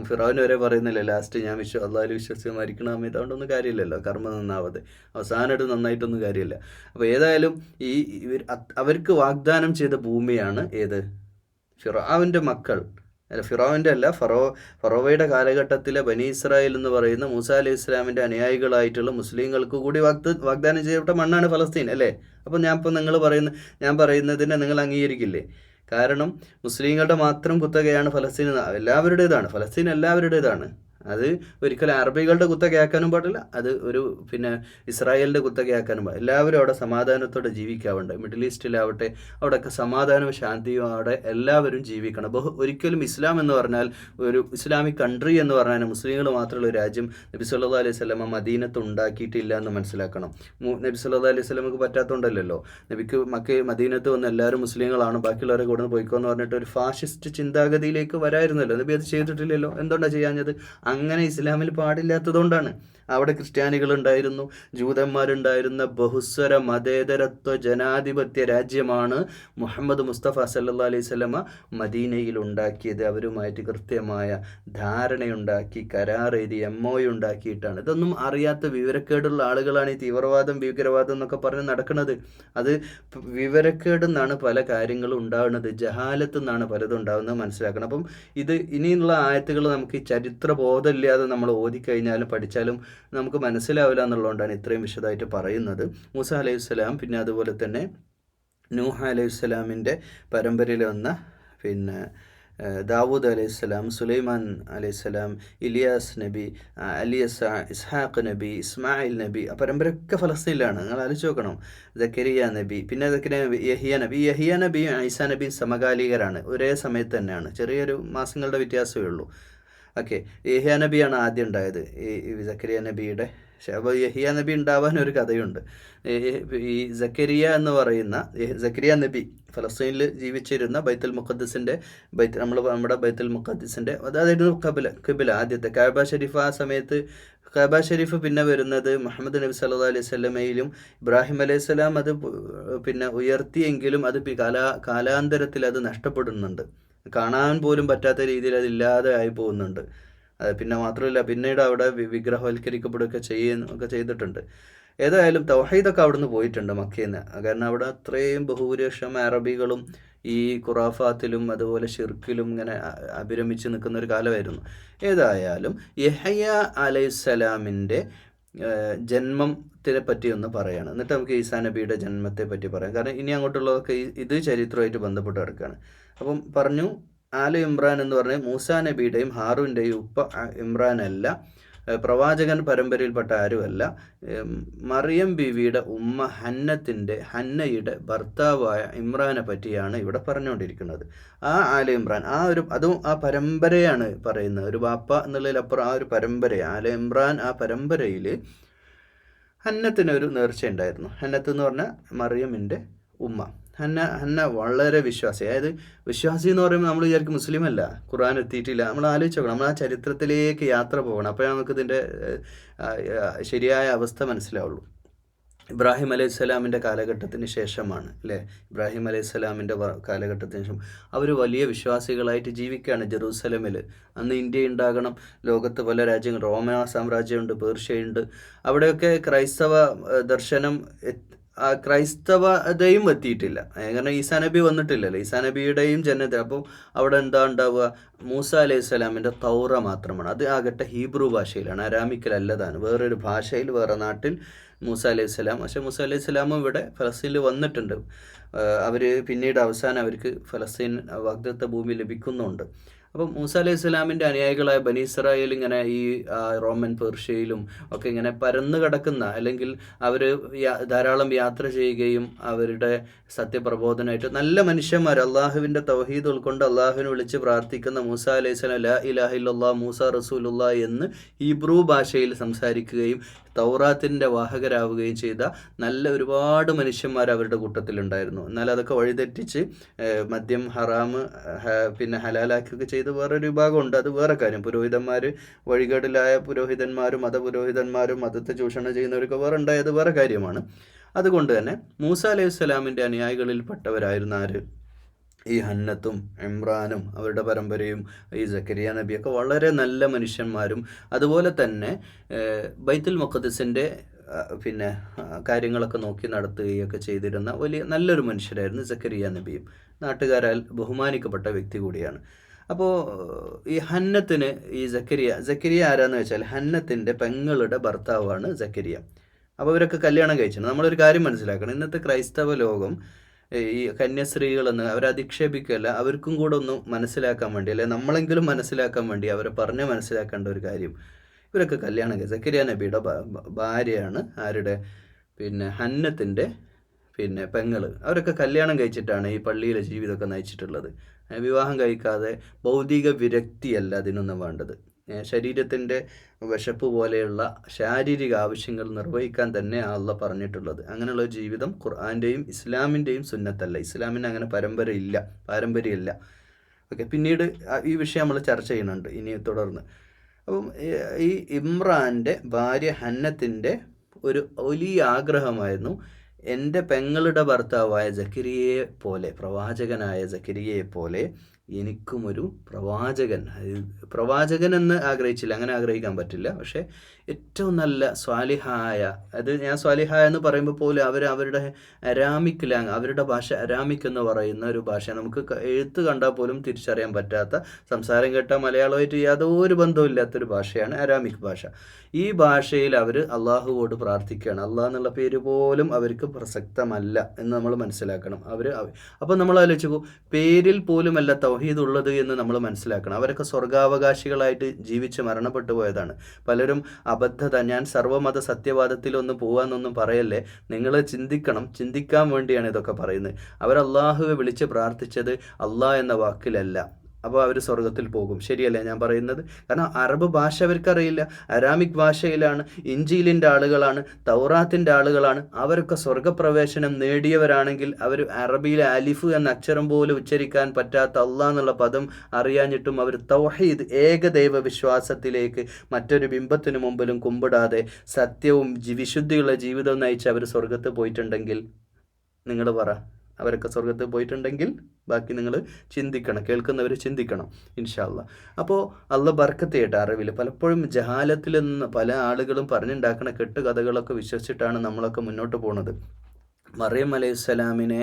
ഫിറൗൻ വരെ പറയുന്നില്ലേ ലാസ്റ്റ് ഞാൻ അള്ളാഹുവിൽ വിശ്വസിച്ച് മരിക്കണ സമയത്ത് അതുകൊണ്ടൊന്നും കാര്യമില്ലല്ലോ, കർമ്മ നന്നാവത് അവസാനമായിട്ട് നന്നായിട്ടൊന്നും കാര്യമില്ല. അപ്പോൾ ഏതായാലും അവർക്ക് വാഗ്ദാനം ചെയ്ത ഭൂമിയാണ് ഏത്, ഫിറഔൻ്റെ മക്കൾ അല്ല, ഫിറോവിൻ്റെ അല്ല, ഫറോവയുടെ കാലഘട്ടത്തിലെ ബനി ഇസ്രായേൽ എന്ന് പറയുന്ന മൂസ അലൈഹി ഇസ്ലാമിൻ്റെ അനുയായികളായിട്ടുള്ള മുസ്ലിങ്ങൾക്ക് കൂടി വാഗ്ദാനം ചെയ്യപ്പെട്ട മണ്ണാണ് ഫലസ്തീൻ അല്ലേ? അപ്പോൾ ഞാൻ പറയുന്നതിനെ നിങ്ങൾ അംഗീകരിക്കില്ലേ? കാരണം മുസ്ലിങ്ങളുടെ മാത്രം കുത്തകയാണ് ഫലസ്തീൻ, എല്ലാവരുടേതാണ് ഫലസ്തീൻ, എല്ലാവരുടേതാണ്. അത് ഒരിക്കലും അറബികളുടെ കുത്തകയാക്കാനും പാടില്ല, അത് ഇസ്രായേലിൻ്റെ കുത്തകയാക്കാനും പാടില്ല. എല്ലാവരും അവിടെ സമാധാനത്തോടെ ജീവിക്കാവുണ്ട്. മിഡിൽ ഈസ്റ്റിലാവട്ടെ, അവിടെയൊക്കെ സമാധാനവും ശാന്തിയും അവിടെ എല്ലാവരും ജീവിക്കണം. ഒരിക്കലും ഇസ്ലാം എന്ന് പറഞ്ഞാൽ, ഒരു ഇസ്ലാമിക് കൺട്രി എന്ന് പറഞ്ഞാൽ മുസ്ലിങ്ങൾ മാത്രമുള്ള ഒരു രാജ്യം നബി സല്ലല്ലാഹു അലൈഹി വസല്ലമ മദീനത്ത് ഉണ്ടാക്കിയിട്ടില്ല എന്ന് മനസ്സിലാക്കണം. നബി സല്ലല്ലാഹു അലൈഹി വസല്ലമക്ക് പറ്റാത്തതുകൊണ്ടല്ലോ നബിക്ക് മദീനത്ത് വന്ന് എല്ലാവരും മുസ്ലിങ്ങളാണ്, ബാക്കിയുള്ളവരെ കൂടെ പോയിക്കോ എന്ന് പറഞ്ഞിട്ട് ഒരു ഫാഷിസ്റ്റ് ചിന്താഗതിയിലേക്ക് വരായിരുന്നല്ലോ. നബി അത് ചെയ്തിട്ടില്ലല്ലോ. എന്തുകൊണ്ടാണ് ചെയ്യാഞ്ഞത്? അങ്ങനെ ഇസ്ലാമിൽ പാടില്ലാത്തതുകൊണ്ടാണ്. അവിടെ ക്രിസ്ത്യാനികളുണ്ടായിരുന്നു, ജൂതന്മാരുണ്ടായിരുന്ന ബഹുസ്വര മതേതരത്വ ജനാധിപത്യ രാജ്യമാണ് മുഹമ്മദ് മുസ്തഫ സല്ലല്ലാഹു അലൈഹി വസല്ലമ മദീനയിൽ ഉണ്ടാക്കിയത്. അവരുമായിട്ട് കൃത്യമായ ധാരണയുണ്ടാക്കി, കരാറെഴുതി, MOU ഉണ്ടാക്കിയിട്ടാണ്. ഇതൊന്നും അറിയാത്ത വിവരക്കേടുള്ള ആളുകളാണ് ഈ തീവ്രവാദം, ഭീകരവാദം എന്നൊക്കെ പറഞ്ഞ് നടക്കുന്നത്. അത് വിവരക്കേടെന്നാണ് പല കാര്യങ്ങളും ഉണ്ടാകുന്നത്, ജഹാലത്ത് നിന്നാണ് പലതും ഉണ്ടാകുന്നത്, മനസ്സിലാക്കണം. അപ്പം ഇനിയുള്ള ആയത്തുകൾ നമുക്ക് ഈ ചരിത്ര ബോധമില്ലാതെ നമ്മൾ ഓതിക്കഴിഞ്ഞാലും പഠിച്ചാലും നമുക്ക് മനസ്സിലാവില്ല എന്നുള്ളതുകൊണ്ടാണ് ഇത്രയും വിശദമായിട്ട് പറയുന്നത്. മൂസ അലൈഹി സ്വലാം, പിന്നെ അതുപോലെ തന്നെ നൂഹ അലൈഹി സ്വലാമിൻ്റെ പരമ്പരയിൽ വന്ന ദാവൂദ് അലൈഹിസ്സലാം, സുലൈമാൻ അലൈഹിസ്സലാം, ഇലിയാസ് നബി, ഇസ്ഹാഖ് നബി, ഇസ്മായിൽ നബി, ആ പരമ്പരയൊക്കെ ഫലസ്തീനിലാണ്. നിങ്ങൾ ആലോചിച്ച് നോക്കണം. സക്കരിയ നബി, പിന്നെ യഹിയ നബിയും ഈസാ നബിയും സമകാലികരാണ്, ഒരേ സമയത്ത് തന്നെയാണ്, ചെറിയൊരു മാസങ്ങളുടെ വ്യത്യാസമേ ഉള്ളൂ. ഓക്കെ, യഹിയ നബിയാണ് ആദ്യം ഉണ്ടായത്, ഈ സക്കരിയ നബിയുടെ. അപ്പോൾ യഹിയ നബി ഉണ്ടാവാൻ ഒരു കഥയുണ്ട്. ഈ സക്കരിയ നബി ഫലസ്തീനിൽ ജീവിച്ചിരുന്ന ബൈത്തുൽ മുഖദ്ദിസിൻ്റെ നമ്മുടെ ബൈത്തുൽ മുഖദ്ദിസിൻ്റെ അതായിരുന്നു ഖിബ്ല ആദ്യത്തെ കഅബ ഷരീഫ്. ആ സമയത്ത് കഅബ ഷരീഫ് പിന്നെ വരുന്നത് മുഹമ്മദ് നബി സല്ലല്ലാഹു അലൈഹി വസല്ലമയിലും ഇബ്രാഹിം അലൈഹിസ്സലാം അത് ഉയർത്തിയെങ്കിലും അത് കാലാന്തരത്തിൽ അത് നഷ്ടപ്പെടുന്നുണ്ട്. കാണാൻ പോലും പറ്റാത്ത രീതിയിൽ അതില്ലാതെ ആയി പോകുന്നുണ്ട്. പിന്നെ മാത്രമല്ല, പിന്നീട് അവിടെ വിഗ്രഹവൽക്കരിക്കപ്പെടുകയൊക്കെ ചെയ്തിട്ടുണ്ട്. ഏതായാലും തൗഹീദൊക്കെ അവിടുന്ന് പോയിട്ടുണ്ട് മക്കയിൽ നിന്ന്. കാരണം അവിടെ അത്രയും ബഹുഭൂരിപക്ഷം അറബികളും ഈ ഖുറാഫാത്തിലും അതുപോലെ ഷിർക്കിലും ഇങ്ങനെ അഭിരമിച്ച് നിൽക്കുന്ന ഒരു കാലമായിരുന്നു. ഏതായാലും യഹ്യ അലൈഹിസ്സലാമിൻ്റെ ജന്മത്തിനെ പറ്റി ഒന്ന് പറയുകയാണ്. എന്നിട്ട് നമുക്ക് ഈസാ നബിയുടെ ജന്മത്തെ പറ്റി പറയാം. കാരണം ഇനി അങ്ങോട്ടുള്ളതൊക്കെ ഇത് ചരിത്രമായിട്ട് ബന്ധപ്പെട്ട് കിടക്കുകയാണ്. അപ്പം പറഞ്ഞു, ആല് ഇമ്രാൻ എന്ന് പറഞ്ഞാൽ മൂസാ നബിയുടെയും ഹാറൂൻ്റെയും ഉപ്പ ഇമ്രാൻ അല്ല, പ്രവാചകൻ പരമ്പരയിൽപ്പെട്ട ആരുമല്ല, മറിയം ബീവിയുടെ ഉമ്മ ഹന്നയുടെ ഭർത്താവായ ഇമ്രാനെ പറ്റിയാണ് ഇവിടെ പറഞ്ഞുകൊണ്ടിരിക്കുന്നത്. ആ ആല ഇമ്രാൻ, അതും ആ പരമ്പരയാണ് പറയുന്നത്. ഒരു വാപ്പ എന്നുള്ളതിലപ്പുറം ആ ഒരു പരമ്പര, ആല ഇമ്രാൻ, ആ പരമ്പരയിൽ ഹന്നത്തിനൊരു നേർച്ചയുണ്ടായിരുന്നു. ഹന്നത്ത് എന്ന് പറഞ്ഞാൽ മറിയമിൻ്റെ ഉമ്മ. ഹന്ന വളരെ വിശ്വാസി. അതായത് വിശ്വാസി എന്ന് പറയുമ്പോൾ നമ്മൾ വിചാരിക്കും മുസ്ലിം അല്ല, ഖുർആൻ എത്തിയിട്ടില്ല. നമ്മൾ ആലോചിച്ച് നോക്കണം, നമ്മൾ ആ ചരിത്രത്തിലേക്ക് യാത്ര പോകണം, അപ്പോഴേ നമുക്കിതിൻ്റെ ശരിയായ അവസ്ഥ മനസ്സിലാവുള്ളൂ. ഇബ്രാഹിം അലൈഹിസ്സലാമിൻ്റെ കാലഘട്ടത്തിന് ശേഷമാണ് അല്ലേ, ഇബ്രാഹിം അലൈഹിസ്സലാമിൻ്റെ കാലഘട്ടത്തിന് ശേഷം അവർ വലിയ വിശ്വാസികളായിട്ട് ജീവിക്കുകയാണ് ജെറൂസലമിൽ. അന്ന് ഇന്ത്യ ഉണ്ടാകണം, ലോകത്ത് പല രാജ്യങ്ങൾ, റോമ സാമ്രാജ്യമുണ്ട്, പേർഷ്യയുണ്ട്, അവിടെയൊക്കെ ക്രൈസ്തവ ദർശനം ക്രൈസ്തവതയും എത്തിയിട്ടില്ല. കാരണം ഈസാ നബി വന്നിട്ടില്ലല്ലോ, ഈസാ നബിയുടെയും ജനത. അപ്പോൾ അവിടെ എന്താ ഉണ്ടാവുക, മൂസ അലൈഹി സ്വലാമിൻ്റെ തൗറ മാത്രമാണ്. അത് ആകട്ടെ ഹീബ്രു ഭാഷയിലാണ്, അരാമിക്കലല്ലതാണ്, വേറൊരു ഭാഷയിൽ, വേറെ നാട്ടിൽ മൂസ അലൈഹി സ്വലാം. പക്ഷേ മൂസ അലൈഹി സ്വലാമും ഇവിടെ ഫലസ്തീനിൽ വന്നിട്ടുണ്ട്. അവർ പിന്നീട് അവസാനം അവർക്ക് ഫലസ്തീൻ വാഗ്ദത്ത ഭൂമി ലഭിക്കുന്നുണ്ട്. അപ്പം മൂസ അലൈഹി സ്വലാമിൻ്റെ അനുയായികളായ ബനി ഇസ്രായേൽ ഇങ്ങനെ ഈ റോമൻ പേർഷ്യയിലും ഒക്കെ ഇങ്ങനെ പരന്നു കിടക്കുന്ന, അല്ലെങ്കിൽ അവർ ധാരാളം യാത്ര ചെയ്യുകയും അവരുടെ സത്യപ്രബോധനമായിട്ട് നല്ല മനുഷ്യന്മാർ, അള്ളാഹുവിൻ്റെ തൗഹീദ് ഉൾക്കൊണ്ട് അള്ളാഹുവിനെ വിളിച്ച് പ്രാർത്ഥിക്കുന്ന മൂസ അലൈഹി സ്വലാം ലാ ഇലാഹ ഇല്ലല്ലാഹ് മൂസ റസൂലുള്ളാഹ് എന്ന് ഹീബ്രു ഭാഷയിൽ സംസാരിക്കുകയും തൗറാത്തിൻ്റെ വാഹകരാവുകയും ചെയ്ത നല്ല ഒരുപാട് മനുഷ്യന്മാർ അവരുടെ കൂട്ടത്തിലുണ്ടായിരുന്നു. എന്നാൽ അതൊക്കെ വഴിതെറ്റിച്ച് മദ്യം ഹറാമ് പിന്നെ ഹലാലാക്കുകയൊക്കെ ചെയ്ത് വേറൊരു വിഭാഗമുണ്ട്. അത് വേറെ കാര്യം. വഴികേടിലായ പുരോഹിതന്മാരും മതപുരോഹിതന്മാരും മതത്തെ ചൂഷണം ചെയ്യുന്നവരൊക്കെ വേറെ ഉണ്ടായത് വേറെ കാര്യമാണ്. അതുകൊണ്ട് തന്നെ മൂസ അലൈഹി സ്വലാമിൻ്റെ അനുയായികളിൽപ്പെട്ടവരായിരുന്ന ആര്, ഈ ഹന്നത്തും ഇമ്രാനും അവരുടെ പരമ്പരയും ഈ സക്കരിയ നബിയൊക്കെ വളരെ നല്ല മനുഷ്യന്മാരും, അതുപോലെ തന്നെ ബൈത്തുൽ മുഖദ്ദിസിൻ്റെ പിന്നെ കാര്യങ്ങളൊക്കെ നോക്കി നടത്തുകയൊക്കെ ചെയ്തിരുന്ന വലിയ നല്ലൊരു മനുഷ്യരായിരുന്നു സക്കരിയ നബിയും. നാട്ടുകാരാൽ ബഹുമാനിക്കപ്പെട്ട വ്യക്തി കൂടിയാണ്. അപ്പോൾ ഈ ഹന്നത്തിന് ഈ സക്കരിയ ആരാന്ന് വെച്ചാൽ ഹന്നത്തിൻ്റെ പെങ്ങളുടെ ഭർത്താവാണ് സക്കരിയ. അപ്പോൾ ഇവരൊക്കെ കല്യാണം കഴിച്ചിട്ടുണ്ട്. നമ്മളൊരു കാര്യം മനസ്സിലാക്കണം, ഇന്നത്തെ ക്രൈസ്തവ ലോകം ഈ കന്യാസ്ത്രീകളെന്ന് അവരെ അധിക്ഷേപിക്കുകയല്ല, അവർക്കും കൂടെ ഒന്ന് മനസ്സിലാക്കാൻ വേണ്ടി, അല്ലെ നമ്മളെങ്കിലും മനസ്സിലാക്കാൻ വേണ്ടി അവരെ പറഞ്ഞ് മനസ്സിലാക്കേണ്ട ഒരു കാര്യം, ഇവരൊക്കെ കല്യാണം കഴിച്ചു. സക്കരിയ നബിയുടെ ഭാര്യയാണ് ആരുടെ, പിന്നെ ഹന്നത്തിൻ്റെ പെങ്ങൾ. അവരൊക്കെ കല്യാണം കഴിച്ചിട്ടാണ് ഈ പള്ളിയിലെ ജീവിതമൊക്കെ നയിച്ചിട്ടുള്ളത്. വിവാഹം കഴിക്കാതെ ഭൗതിക വിരക്തിയല്ല അതിനൊന്നും വേണ്ടത്. ശരീരത്തിൻ്റെ വിശപ്പ് പോലെയുള്ള ശാരീരിക ആവശ്യങ്ങൾ നിർവഹിക്കാൻ തന്നെ അള്ളാഹ് പറഞ്ഞിട്ടുള്ളത്. അങ്ങനെയുള്ള ജീവിതം ഖുർആൻ്റെയും ഇസ്ലാമിൻ്റെയും സുന്നത്തല്ല. ഇസ്ലാമിന് അങ്ങനെ പാരമ്പര്യമില്ല. ഓക്കെ, പിന്നീട് ഈ വിഷയം നമ്മൾ ചർച്ച ചെയ്യുന്നുണ്ട് ഇനി തുടർന്ന്. അപ്പം ഈ ഇമ്രാൻ്റെ ഭാര്യ ഹന്നത്തിൻ്റെ ഒരു വലിയ ആഗ്രഹമായിരുന്നു എൻ്റെ പെങ്ങളുടെ ഭർത്താവായ സക്കരിയയെ പോലെ, പ്രവാചകനായ സക്കരിയയെ പോലെ എനിക്കും ഒരു പ്രവാചകൻ എന്ന് ആഗ്രഹിച്ചില്ല, അങ്ങനെ ആഗ്രഹിക്കാൻ പറ്റില്ല. പക്ഷേ ഏറ്റവും നല്ല സ്വാലിഹായ, അത് ഞാൻ സ്വാലിഹായ എന്ന് പറയുമ്പോൾ പോലും അവരുടെ അരാമിക് അവരുടെ ഭാഷ അരാമിക് എന്ന് പറയുന്ന ഒരു ഭാഷ, നമുക്ക് എഴുത്ത് കണ്ടാൽ പോലും തിരിച്ചറിയാൻ പറ്റാത്ത, സംസാരം കേട്ടാൽ മലയാളമായിട്ട് യാതൊരു ബന്ധമില്ലാത്തൊരു ഭാഷയാണ് അരാമിക് ഭാഷ. ഈ ഭാഷയിൽ അവർ അള്ളാഹുവോട് പ്രാർത്ഥിക്കുകയാണ്. അള്ളാഹ് എന്നുള്ള പേര് പോലും അവർക്ക് പ്രസക്തമല്ല എന്ന് നമ്മൾ മനസ്സിലാക്കണം. അപ്പോൾ നമ്മൾ ആലോചിച്ചു, പേരിൽ പോലുമല്ല തൗഹീദ് ഉള്ളത് എന്ന് നമ്മൾ മനസ്സിലാക്കണം. അവരൊക്കെ സ്വർഗാവകാശികളായിട്ട് ജീവിച്ച് മരണപ്പെട്ടു പോയതാണ്. പലരും അബദ്ധത, ഞാൻ സർവ്വമത സത്യവാദത്തിലൊന്നും പോവാന്നൊന്നും പറയല്ലേ, നിങ്ങൾ ചിന്തിക്കാൻ വേണ്ടിയാണ് ഇതൊക്കെ പറയുന്നത്. അവർ അള്ളാഹുവെ വിളിച്ച് പ്രാർത്ഥിച്ചത് അള്ളാഹ് എന്ന വാക്കിലല്ല. അപ്പോൾ അവർ സ്വർഗത്തിൽ പോകും. ശരിയല്ലേ ഞാൻ പറയുന്നത്? കാരണം അറബ് ഭാഷ അവർക്കറിയില്ല, അരാമിക് ഭാഷയിലാണ്, ഇഞ്ചീലിൻ്റെ ആളുകളാണ്, തൗറാത്തിൻ്റെ ആളുകളാണ്. അവരൊക്കെ സ്വർഗപ്രവേശനം നേടിയവരാണെങ്കിൽ അവർ അറബിയിലെ അലിഫ് എന്ന അക്ഷരം പോലും ഉച്ചരിക്കാൻ പറ്റാത്ത അള്ളാഹ് എന്നുള്ള പദം അറിയാഞ്ഞിട്ടും അവർ തൗഹീദ്, ഏകദൈവ വിശ്വാസത്തിലേക്ക് മറ്റൊരു ബിംബത്തിനു മുമ്പിലും കുമ്പിടാതെ സത്യവും വിശുദ്ധിയുള്ള ജീവിതവും നയിച്ച് അവർ സ്വർഗത്ത് പോയിട്ടുണ്ടെങ്കിൽ, നിങ്ങൾ പറ, അവരൊക്കെ സ്വർഗത്തിൽ പോയിട്ടുണ്ടെങ്കിൽ ബാക്കി നിങ്ങൾ ചിന്തിക്കണം, കേൾക്കുന്നവർ ചിന്തിക്കണം ഇൻഷാ അല്ലാഹ്. അപ്പോൾ അള്ളാഹ് ബർക്കത്ത് ചെയ്യട്ടെ അറിവിൽ. പലപ്പോഴും ജഹാലത്തിൽ നിന്ന് പല ആളുകളും പറഞ്ഞുണ്ടാക്കുന്ന കെട്ടുകഥകളൊക്കെ വിശ്വസിച്ചിട്ടാണ് നമ്മളൊക്കെ മുന്നോട്ട് പോകുന്നത്. മറിയം അലൈഹിസ്സലാമിനെ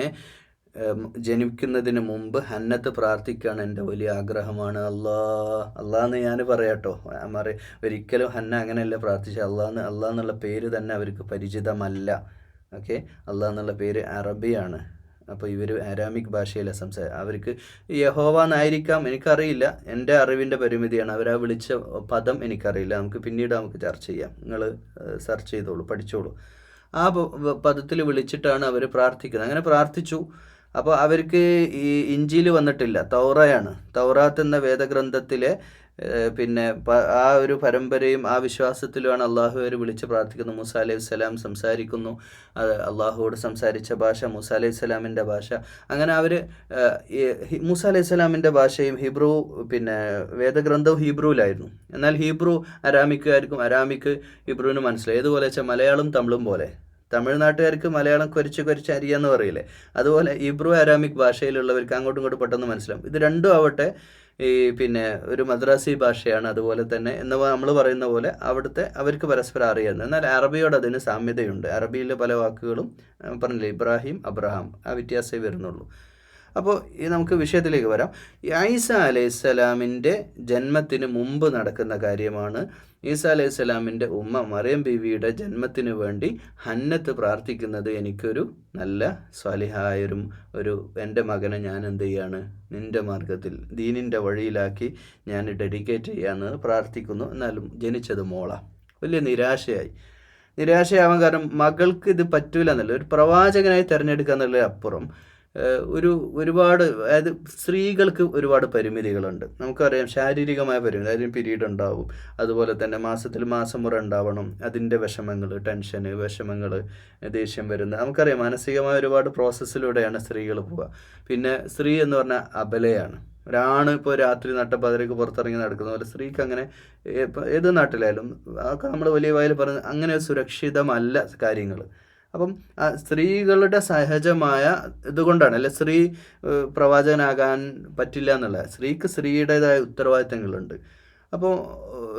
ജനിക്കുന്നതിന് മുമ്പ് ഹന്നത്ത് പ്രാർത്ഥിക്കുകയാണ്, എൻ്റെ വലിയ ആഗ്രഹമാണ് അള്ളാന്ന് ഞാൻ പറയാട്ടോ. ഒരിക്കലും ഹന്ന അങ്ങനെയല്ല പ്രാർത്ഥിച്ച, അള്ളാഹ് എന്നുള്ള പേര് തന്നെ അവർക്ക് പരിചിതമല്ല. ഓക്കെ, അള്ളാഹ് എന്നുള്ള പേര് അറബിയാണ്. അപ്പോൾ ഇവർ അരാമിക് ഭാഷയിലാണ് അവർക്ക് യഹോവ എന്നായിരിക്കാം, എനിക്കറിയില്ല, എൻ്റെ അറിവിൻ്റെ പരിമിതിയാണ്. അവരാ വിളിച്ച പദം എനിക്കറിയില്ല. പിന്നീട് നമുക്ക് ചർച്ച ചെയ്യാം. നിങ്ങൾ സെർച്ച് ചെയ്തോളൂ, പഠിച്ചോളൂ. ആ പദത്തിൽ വിളിച്ചിട്ടാണ് അവർ പ്രാർത്ഥിക്കുന്നത്. അങ്ങനെ പ്രാർത്ഥിച്ചു. അപ്പോൾ അവർക്ക് ഈ ഇഞ്ചീൽ വന്നിട്ടില്ല, തൗറയാണ്. തൗറാത്ത് എന്ന വേദഗ്രന്ഥത്തിലെ ആ ഒരു പരമ്പരയും ആ വിശ്വാസത്തിലുമാണ് അള്ളാഹുവരെ വിളിച്ച് പ്രാർത്ഥിക്കുന്നത്. മൂസ അലൈഹി സ്വലാം സംസാരിക്കുന്നു, അള്ളാഹുവോട് സംസാരിച്ച ഭാഷ മൂസ അലൈഹി സ്വലാമിൻ്റെ ഭാഷ. അങ്ങനെ അവർ മൂസ അലൈഹി സ്വലാമിൻ്റെ ഭാഷയും ഹീബ്രു, വേദഗ്രന്ഥവും ഹീബ്രുവിലായിരുന്നു. എന്നാൽ ഹീബ്രു അരാമിക്ക് ഹീബ്രുവിന് മനസ്സിലായി. ഏതുപോലെ വെച്ചാൽ മലയാളം തമിഴും പോലെ. തമിഴ്നാട്ടുകാർക്ക് മലയാളം കുരച്ച് അരിയാന്ന് പറയില്ലേ, അതുപോലെ ഹീബ്രു അരാമിക് ഭാഷയിലുള്ളവർക്ക് അങ്ങോട്ടും ഇങ്ങോട്ടും പെട്ടെന്ന് മനസ്സിലാവും. ഇത് രണ്ടും ആവട്ടെ ഈ ഒരു മദ്രാസി ഭാഷയാണ്. അതുപോലെ തന്നെ നമ്മൾ പറയുന്ന പോലെ അവർക്ക് പരസ്പരം അറിയാവുന്നത്. എന്നാൽ അറബിയോട് അതിന് സാമ്യതയുണ്ട്. അറബിയിലെ പല വാക്കുകളും പറഞ്ഞില്ലേ, ഇബ്രാഹിം, അബ്രഹാം, ആ വ്യത്യാസമേ വരുന്നുള്ളൂ. അപ്പോൾ നമുക്ക് വിഷയത്തിലേക്ക് വരാം. ഈസ അലൈഹിസ്സലാമിൻ്റെ ജന്മത്തിന് മുമ്പ് നടക്കുന്ന കാര്യമാണ്. ഈസ അലൈഹിസ്സലാമിൻ്റെ ഉമ്മ മറിയം ബീവിയുടെ ജന്മത്തിന് വേണ്ടി ഹന്നത്ത് പ്രാർത്ഥിക്കുന്നത്, എനിക്കൊരു നല്ല സ്വാലിഹായൊരു എൻ്റെ മകനെ ഞാൻ എന്ത് ചെയ്യാണ്, നിൻ്റെ മാർഗത്തിൽ ദീനിൻ്റെ വഴിയിലാക്കി ഞാൻ ഡെഡിക്കേറ്റ് ചെയ്യാമെന്ന് പ്രാർത്ഥിക്കുന്നു. എന്നാലും ജനിച്ചത് മോളാണ്. വലിയ നിരാശയാവാൻ കാരണം മകൾക്ക് ഇത് പറ്റൂല എന്നല്ല, ഒരു പ്രവാചകനായി തിരഞ്ഞെടുക്കുക എന്നുള്ളതിന് അപ്പുറം ഒരുപാട്, അതായത് സ്ത്രീകൾക്ക് ഒരുപാട് പരിമിതികളുണ്ട്. നമുക്കറിയാം, ശാരീരികമായ പരിമിതി, അതിന് പീരീഡ് ഉണ്ടാവും, അതുപോലെ തന്നെ മാസമുറ ഉണ്ടാവണം, അതിൻ്റെ വിഷമങ്ങൾ, ടെൻഷന്, വിഷമങ്ങൾ, ദേഷ്യം വരുന്നത് നമുക്കറിയാം. മാനസികമായ ഒരുപാട് പ്രോസസ്സിലൂടെയാണ് സ്ത്രീകൾ പോവുക. പിന്നെ സ്ത്രീ എന്ന് പറഞ്ഞാൽ അബലയാണ്. ഒരാണ് ഇപ്പോൾ രാത്രി നട്ടപ്പാതിരക്ക് പുറത്തിറങ്ങി നടക്കുന്ന പോലെ സ്ത്രീക്ക് അങ്ങനെ ഏത് നാട്ടിലായാലും അതൊക്കെ നമ്മൾ വലിയ വായിൽ പറയുന്നത് അങ്ങനെ സുരക്ഷിതമല്ല കാര്യങ്ങൾ. അപ്പം സ്ത്രീകളുടെ സഹജമായ ഇതുകൊണ്ടാണ്, അല്ലെ, സ്ത്രീ പ്രവാചകനാകാൻ പറ്റില്ല എന്നുള്ള, സ്ത്രീക്ക് സ്ത്രീയുടേതായ ഉത്തരവാദിത്തങ്ങളുണ്ട്. അപ്പോൾ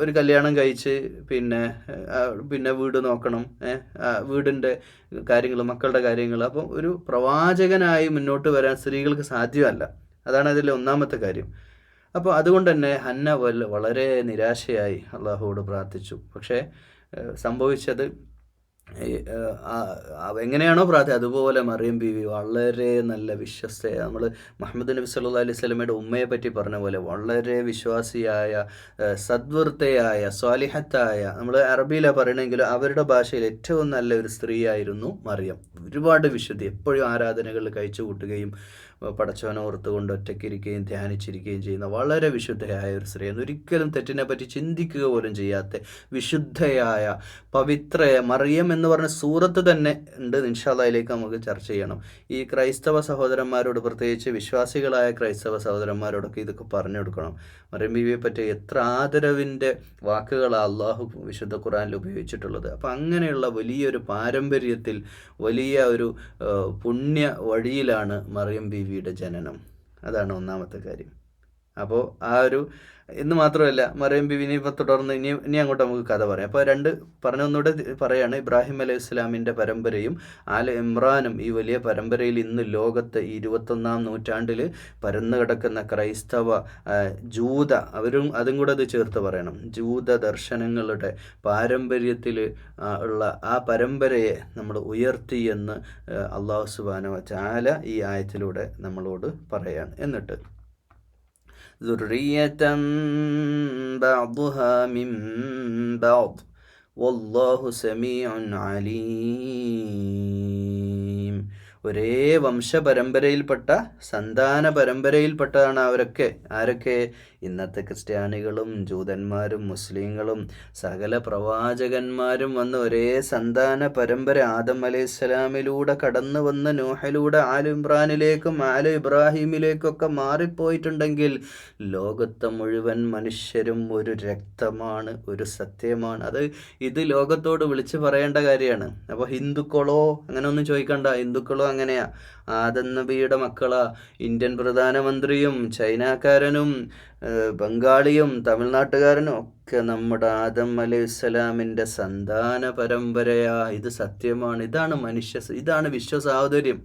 ഒരു കല്യാണം കഴിച്ച് പിന്നെ വീട് നോക്കണം, വീടിൻ്റെ കാര്യങ്ങൾ, മക്കളുടെ കാര്യങ്ങൾ. അപ്പോൾ ഒരു പ്രവാചകനായി മുന്നോട്ട് വരാൻ സ്ത്രീകൾക്ക് സാധ്യമല്ല. അതാണ് അതിലെ ഒന്നാമത്തെ കാര്യം. അപ്പോൾ അതുകൊണ്ട് തന്നെ ഹന്ന വളരെ നിരാശയായി അള്ളാഹുവോട് പ്രാർത്ഥിച്ചു. പക്ഷേ സംഭവിച്ചത് എങ്ങനെയാണോ അതുപോലെ മറിയം ബീവി വളരെ നല്ല വിശ്വസ്തയായ, നമ്മൾ മുഹമ്മദ് നബി സല്ലല്ലാഹു അലൈഹി വസല്ലമയുടെ ഉമ്മയെ പറ്റി പറഞ്ഞ പോലെ വളരെ വിശ്വാസിയായ, സദ്വൃത്തയായ, സ്വാലിഹത്തായ, നമ്മൾ അറബിയിലാണ് പറയണമെങ്കിലും അവരുടെ ഭാഷയിൽ ഏറ്റവും നല്ല ഒരു സ്ത്രീയായിരുന്നു മറിയം. ഒരുപാട് വിശുദ്ധി, എപ്പോഴും ആരാധനകൾ കഴിച്ചു കൂട്ടുകയും പടച്ചവനെ ഓർത്തുകൊണ്ട് ഒറ്റയ്ക്കിരിക്കുകയും ധ്യാനിച്ചിരിക്കുകയും ചെയ്യുന്ന വളരെ വിശുദ്ധയായ ഒരു സ്ത്രീയാണ്. ഒരിക്കലും തെറ്റിനെ പറ്റി ചിന്തിക്കുക പോലും ചെയ്യാത്ത വിശുദ്ധയായ പവിത്രയായ മറിയം എന്ന് പറഞ്ഞ സൂറത്ത് തന്നെ ഉണ്ട്. ഇൻഷാ അല്ലാഹ് അതിലേക്ക് നമുക്ക് ചർച്ച ചെയ്യണം. ഈ ക്രൈസ്തവ സഹോദരന്മാരോട്, പ്രത്യേകിച്ച് വിശ്വാസികളായ ക്രൈസ്തവ സഹോദരന്മാരോടൊക്കെ ഇതൊക്കെ പറഞ്ഞു കൊടുക്കണം. മറിയം ബീവിയെ പറ്റി എത്ര ആദരവിൻ്റെ വാക്കുകളാണ് അള്ളാഹു വിശുദ്ധ ഖുർആനിൽ ഉപയോഗിച്ചിട്ടുള്ളത്. അപ്പം അങ്ങനെയുള്ള വലിയൊരു പാരമ്പര്യത്തിൽ, വലിയ ഒരു പുണ്യ വഴിയിലാണ് മറിയം ബീവിയുടെ ജനനം. അതാണ് ഒന്നാമത്തെ കാര്യം. അപ്പോൾ ആ ഒരു എന്ന് മാത്രമല്ല, മറിയം ബീവി ഇനിയിപ്പോൾ തുടർന്ന് ഇനി അങ്ങോട്ട് നമുക്ക് കഥ പറയാം. അപ്പോൾ പറഞ്ഞൊന്നുകൂടെ പറയാണ്, ഇബ്രാഹിം അലൈഹി ഇസ്ലാമിൻ്റെ പരമ്പരയും ആൽ ഇമ്രാനും ഈ വലിയ പരമ്പരയിൽ ഇന്ന് ലോകത്ത് 21-ാം നൂറ്റാണ്ടിൽ പരന്നു കിടക്കുന്ന ക്രൈസ്തവ, ജൂത, അതും കൂടെ അത് ചേർത്ത് പറയണം, ജൂത ദർശനങ്ങളുടെ പാരമ്പര്യത്തിൽ ഉള്ള ആ പരമ്പരയെ നമ്മൾ ഉയർത്തി എന്ന് അല്ലാഹു സുബ്ഹാനഹു വ തആല ഈ ആയത്തിലൂടെ നമ്മളോട് പറയാണ്. എന്നിട്ട് ذُرِّيَّةً بَعْضُهَا مِنْ بَعْضٍ وَاللَّهُ سَمِيعٌ عَلِيمٌ. ഒരേ വംശപരമ്പരയിൽപ്പെട്ട, സന്താന പരമ്പരയിൽപ്പെട്ടതാണ് അവരൊക്കെ. ആരൊക്കെ? ഇന്നത്തെ ക്രിസ്ത്യാനികളും ജൂതന്മാരും മുസ്ലിങ്ങളും സകല പ്രവാചകന്മാരും വന്ന് ഒരേ സന്താന പരമ്പര, ആദം അലൈഹിസ്സലാമിലൂടെ കടന്നു വന്ന് നൂഹിലൂടെ ആൽ ഇമ്രാനിലേക്കും ആൽ ഇബ്രാഹിമിലേക്കൊക്കെ മാറിപ്പോയിട്ടുണ്ടെങ്കിൽ ലോകത്തെ മുഴുവൻ മനുഷ്യരും ഒരു രക്തമാണ്, ഒരു സത്യമാണ്. ഇത് ലോകത്തോട് വിളിച്ച് പറയേണ്ട കാര്യമാണ്. അപ്പോൾ ഹിന്ദുക്കളോ അങ്ങനെ ഒന്നും ചോദിക്കണ്ട. ഹിന്ദുക്കളോ അങ്ങനെയാ, ആദം നബിയുടെ മക്കളാ. ഇന്ത്യൻ പ്രധാനമന്ത്രിയും ചൈനക്കാരനും ബംഗാളിയും തമിഴ്നാട്ടുകാരനും ഒക്കെ നമ്മുടെ ആദം അലൈഹിസ്സലാമിൻ്റെ സന്താന പരമ്പരയാ. ഇത് സത്യമാണ്. ഇതാണ് വിശ്വസാഹോദര്യം,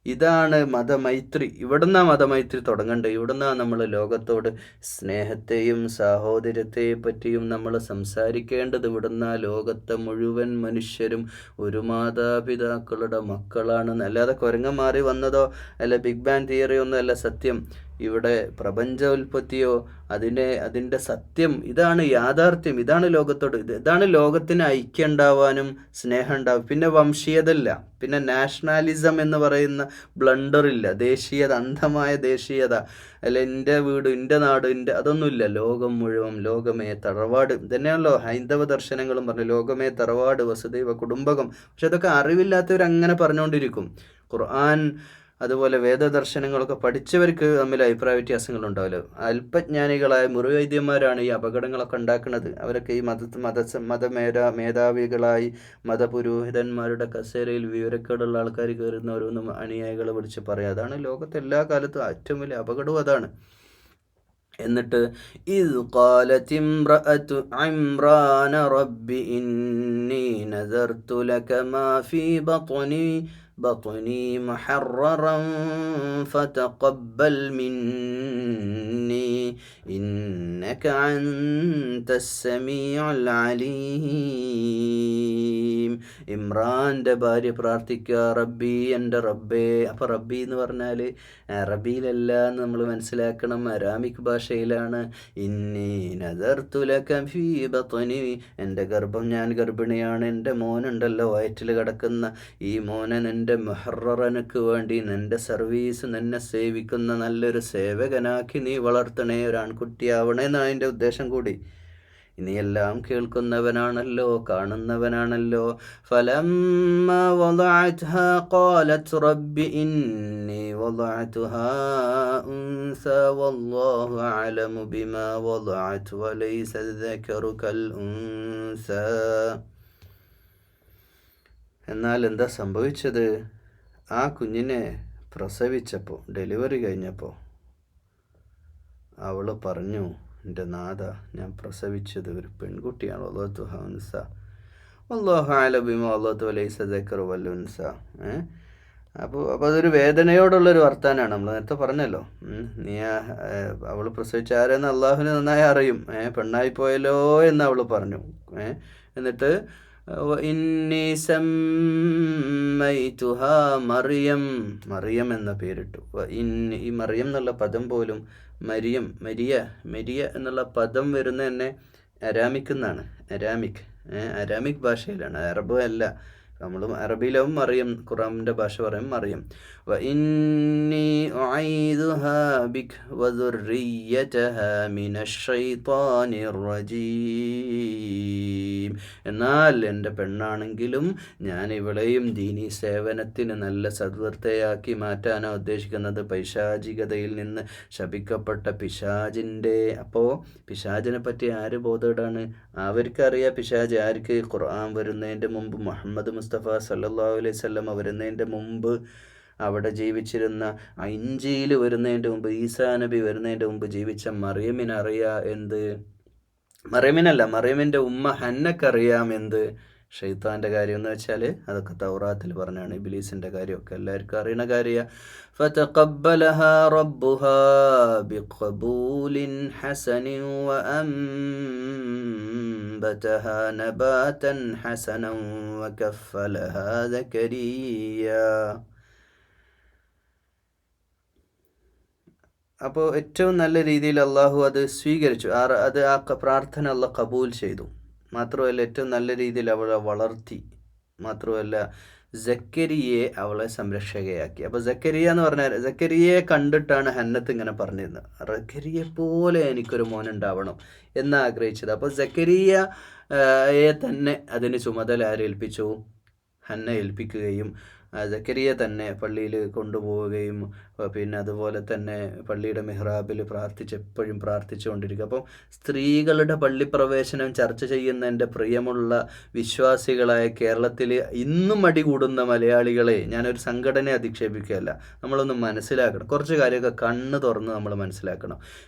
ഇതാണ് മതമൈത്രി. ഇവിടുന്നാണ് മതമൈത്രി തുടങ്ങേണ്ടത്. ഇവിടുന്നാണ് നമ്മൾ ലോകത്തോട് സ്നേഹത്തെയും സാഹോദര്യത്തെയും പറ്റിയും നമ്മൾ സംസാരിക്കേണ്ടത്. ഇവിടുന്നാണ് ലോകത്തെ മുഴുവൻ മനുഷ്യരും ഒരു മാതാപിതാക്കളുടെ മക്കളാണ്. അല്ലാതെ കുരങ്ങൻ മാറി വന്നതോ അല്ല ബിഗ് ബാങ് തിയറി ഒന്നും അല്ല സത്യം. ഇവിടെ പ്രപഞ്ചോൽപത്തിയോ അതിൻ്റെ സത്യം, ഇതാണ് യാഥാർത്ഥ്യം. ഇതാണ് ലോകത്തോട്, ഇതാണ് ലോകത്തിന് ഐക്യം ഉണ്ടാവാനും സ്നേഹം ഉണ്ടാവും. പിന്നെ വംശീയതല്ല, പിന്നെ നാഷണാലിസം എന്ന് പറയുന്ന ബ്ലണ്ടറില്ല, ദേശീയത, അന്ധമായ ദേശീയത, അല്ല എൻ്റെ വീട്, എൻ്റെ നാട്, അതൊന്നുമില്ല. ലോകം മുഴുവൻ, ലോകമേ തറവാട് തന്നെയാണല്ലോ ഹൈന്ദവ ദർശനങ്ങളും പറഞ്ഞു. ലോകമേ തറവാട്, വസുദൈവ കുടുംബകം. പക്ഷെ അതൊക്കെ അറിവില്ലാത്തവരങ്ങനെ പറഞ്ഞുകൊണ്ടിരിക്കും. ഖുർആൻ അതുപോലെ വേദദർശനങ്ങളൊക്കെ പഠിച്ചവർക്ക് തമ്മിൽ അഭിപ്രായ വ്യത്യാസങ്ങളുണ്ടാവില്ല. അല്പജ്ഞാനികളായ മുറിവൈദ്യന്മാരാണ് ഈ അപകടങ്ങളൊക്കെ ഉണ്ടാക്കുന്നത്. അവരൊക്കെ ഈ മേധാവികളായി മതപുരോഹിതന്മാരുടെ കസേരയിൽ വിവരക്കേടുള്ള ആൾക്കാർ കയറുന്ന ഓരോന്നും അനുയായികളെ വിളിച്ച് പറയാം. അതാണ് ലോകത്തെ എല്ലാ കാലത്തും ഏറ്റവും വലിയ അപകടവും അതാണ്. എന്നിട്ട് ഇദ് ഖാലത് ഇംറഅതു ഇമ്രാന റബ്ബി ഇന്നി നദർതു ലക മാ ഫീ ബത്നി മുഹററൻ ഫതഖബ്ബൽ മിന്നി ഇന്നക അൻതസ് സമീഉൽ അലീം. ഇമ്രാൻ്റെ ഭാര്യ പ്രാർത്ഥിക്കുക, റബ്ബി, എൻ്റെ റബ്ബേ. അപ്പോൾ റബ്ബി എന്ന് പറഞ്ഞാൽ അറബിയിലല്ല എന്ന് നമ്മൾ മനസ്സിലാക്കണം, അരാമിക് ഭാഷയിലാണ്. ഇന്നി നദർതു ലക ഫീ ബത്നി, എൻ്റെ ഗർഭം, ഞാൻ ഗർഭിണിയാണ്, എൻ്റെ മോനുണ്ടല്ലോ വയറ്റിൽ കിടക്കുന്ന ഈ മോനെ നിൻ്റെ മുഹററനക്ക് വേണ്ടി, നിൻ്റെ സർവീസ്, നിന്നെ സേവിക്കുന്ന നല്ലൊരു സേവകനാക്കി നീ വളർത്തണേ, ഒരു ആൺകുട്ടിയാവണേ എന്നാണ് അതിൻ്റെ ഉദ്ദേശം കൂടി. ഇനിയെല്ലാം കേൾക്കുന്നവനാണല്ലോ, കാണുന്നവനാണല്ലോ. ഫലമ്മ വദഅത്ഹാ ഖാലത് റബ്ബി ഇന്നി വദഅതുഹാ ഉൻസ വല്ലാഹു അഅലമു ബിമാ വദഅത് വലൈസ الذكر കൽഉൻസ. എന്നാൽ എന്താ സംഭവിച്ചത്? ആ കുഞ്ഞിനെ പ്രസവിച്ചപ്പോൾ, ഡെലിവറി കഴിഞ്ഞപ്പോൾ അവൾ പറഞ്ഞു, എൻ്റെ നാഥ, ഞാൻ പ്രസവിച്ചത് ഒരു പെൺകുട്ടിയാണ്. വദഅതുഹാ ഉൻസ വല്ലാഹു അഅലമു ബിമാ വദഅത് വലൈസ الذكر കൽഉൻസ. അപ്പോൾ അതൊരു വേദനയോടുള്ളൊരു വർത്താനാണ്. നമ്മൾ നേരത്തെ പറഞ്ഞല്ലോ. നീ അവൾ പ്രസവിച്ച ആരെന്ന് അള്ളാഹുവിന് നന്നായി അറിയും. പെണ്ണായി പോയല്ലോ എന്ന് അവൾ പറഞ്ഞു. എന്നിട്ട് ഇന്നി സമ്മൈതുഹാ മറിയം, മറിയം എന്ന പേരിട്ടു. ഈ മറിയം എന്നുള്ള പദം പോലും മെരിയ എന്നുള്ള പദം വരുന്ന തന്നെ അരാമിക് എന്നാണ്. അരാമിക് ഭാഷയിലാണ്, അറബ് അല്ല. നമ്മളും അറബിയിലും മറിയം, ഖുറാനിൻ്റെ ഭാഷ പറയും മറിയം. വ ഇന്നി ഉഈദുഹാ ബിക വദുർരിയ്യതഹാ മിനശ് ശൈത്വാനിർ റജീം. എന്നാൽ എൻ്റെ പെണ്ണാണെങ്കിലും ഞാൻ ഇവളെയും ദീനീ സേവനത്തിന് നല്ല സദ്വൃത്തയാക്കി മാറ്റാനാണ് ഉദ്ദേശിക്കുന്നത്, പൈശാചികതയിൽ നിന്ന് ശപിക്കപ്പെട്ട പിശാചിൻ്റെ. അപ്പോൾ പിശാചിനെ പറ്റി ആര് ബോധേടാണ്? അവർക്കറിയാം പിശാച് ആർക്ക്. ഖുർആൻ വരുന്നതിൻ്റെ മുമ്പ്, മുഹമ്മദ് മുസ്തഫ സല്ലല്ലാഹു അലൈഹി വസല്ലം വരുന്നതിൻ്റെ മുമ്പ്, അവിടെ ജീവിച്ചിരുന്ന ഇഞ്ചീൽ വരുന്നതിൻ്റെ മുമ്പ്, ഈസാ നബി വരുന്നതിൻ്റെ മുമ്പ് ജീവിച്ച മറിയമിനറിയാം എന്ത്? മറിയമിൻ്റെ ഉമ്മ ഹന്നക്കറിയാം എന്ത്? ഷെയ്ത്താൻ്റെ കാര്യം എന്ന് വെച്ചാൽ അതൊക്കെ തൗറാത്തിൽ പറഞ്ഞാണ്. ഇബ്ലീസിൻ്റെ കാര്യമൊക്കെ എല്ലാവർക്കും അറിയണ കാര്യമാണ്. ഫതഖബ്ബലഹാ റബ്ബുഹാ ബിഖബൂലിൻ ഹസനിൻ വഅൻബതഹാ നബാതൻ ഹസനൻ വകഫലഹാ സകരിയ്യ. അപ്പോൾ ഏറ്റവും നല്ല രീതിയിൽ അള്ളാഹു അത് സ്വീകരിച്ചു. ആ പ്രാർത്ഥന അള്ളാഹ് കബൂൽ ചെയ്തു. മാത്രമല്ല ഏറ്റവും നല്ല രീതിയിൽ അവളെ വളർത്തി. മാത്രമല്ല സക്കരിയെ അവളെ സംരക്ഷകയാക്കി. അപ്പോൾ സക്കരിയ എന്ന് പറഞ്ഞാൽ, സക്കരിയെ കണ്ടിട്ടാണ് ഹന്നത്ത് ഇങ്ങനെ പറഞ്ഞിരുന്നത്, സക്കരിയെ പോലെ എനിക്കൊരു മോനുണ്ടാവണം എന്ന് ആഗ്രഹിച്ചത്. അപ്പോൾ സക്കരിയയെ തന്നെ അതിന് ചുമതല ആരേൽപ്പിച്ചു? ഹന്ന ഏൽപ്പിക്കുകയും സക്കരിയ തന്നെ പള്ളിയിൽ കൊണ്ടുപോവുകയും പിന്നെ അതുപോലെ തന്നെ പള്ളിയുടെ മിഹ്റാബിൽ എപ്പോഴും പ്രാർത്ഥിച്ചുകൊണ്ടിരിക്കുക. അപ്പം സ്ത്രീകളുടെ പള്ളിപ്രവേശനം ചർച്ച ചെയ്യുന്ന എൻ്റെ പ്രിയമുള്ള വിശ്വാസികളായ കേരളത്തിൽ ഇന്നും കൂടുന്ന മലയാളികളെ ഞാനൊരു സംഘടനയെ അധിക്ഷേപിക്കുകയല്ല, നമ്മളൊന്ന് മനസ്സിലാക്കണം. കുറച്ച് കാര്യമൊക്കെ കണ്ണ് തുറന്ന് നമ്മൾ മനസ്സിലാക്കണം.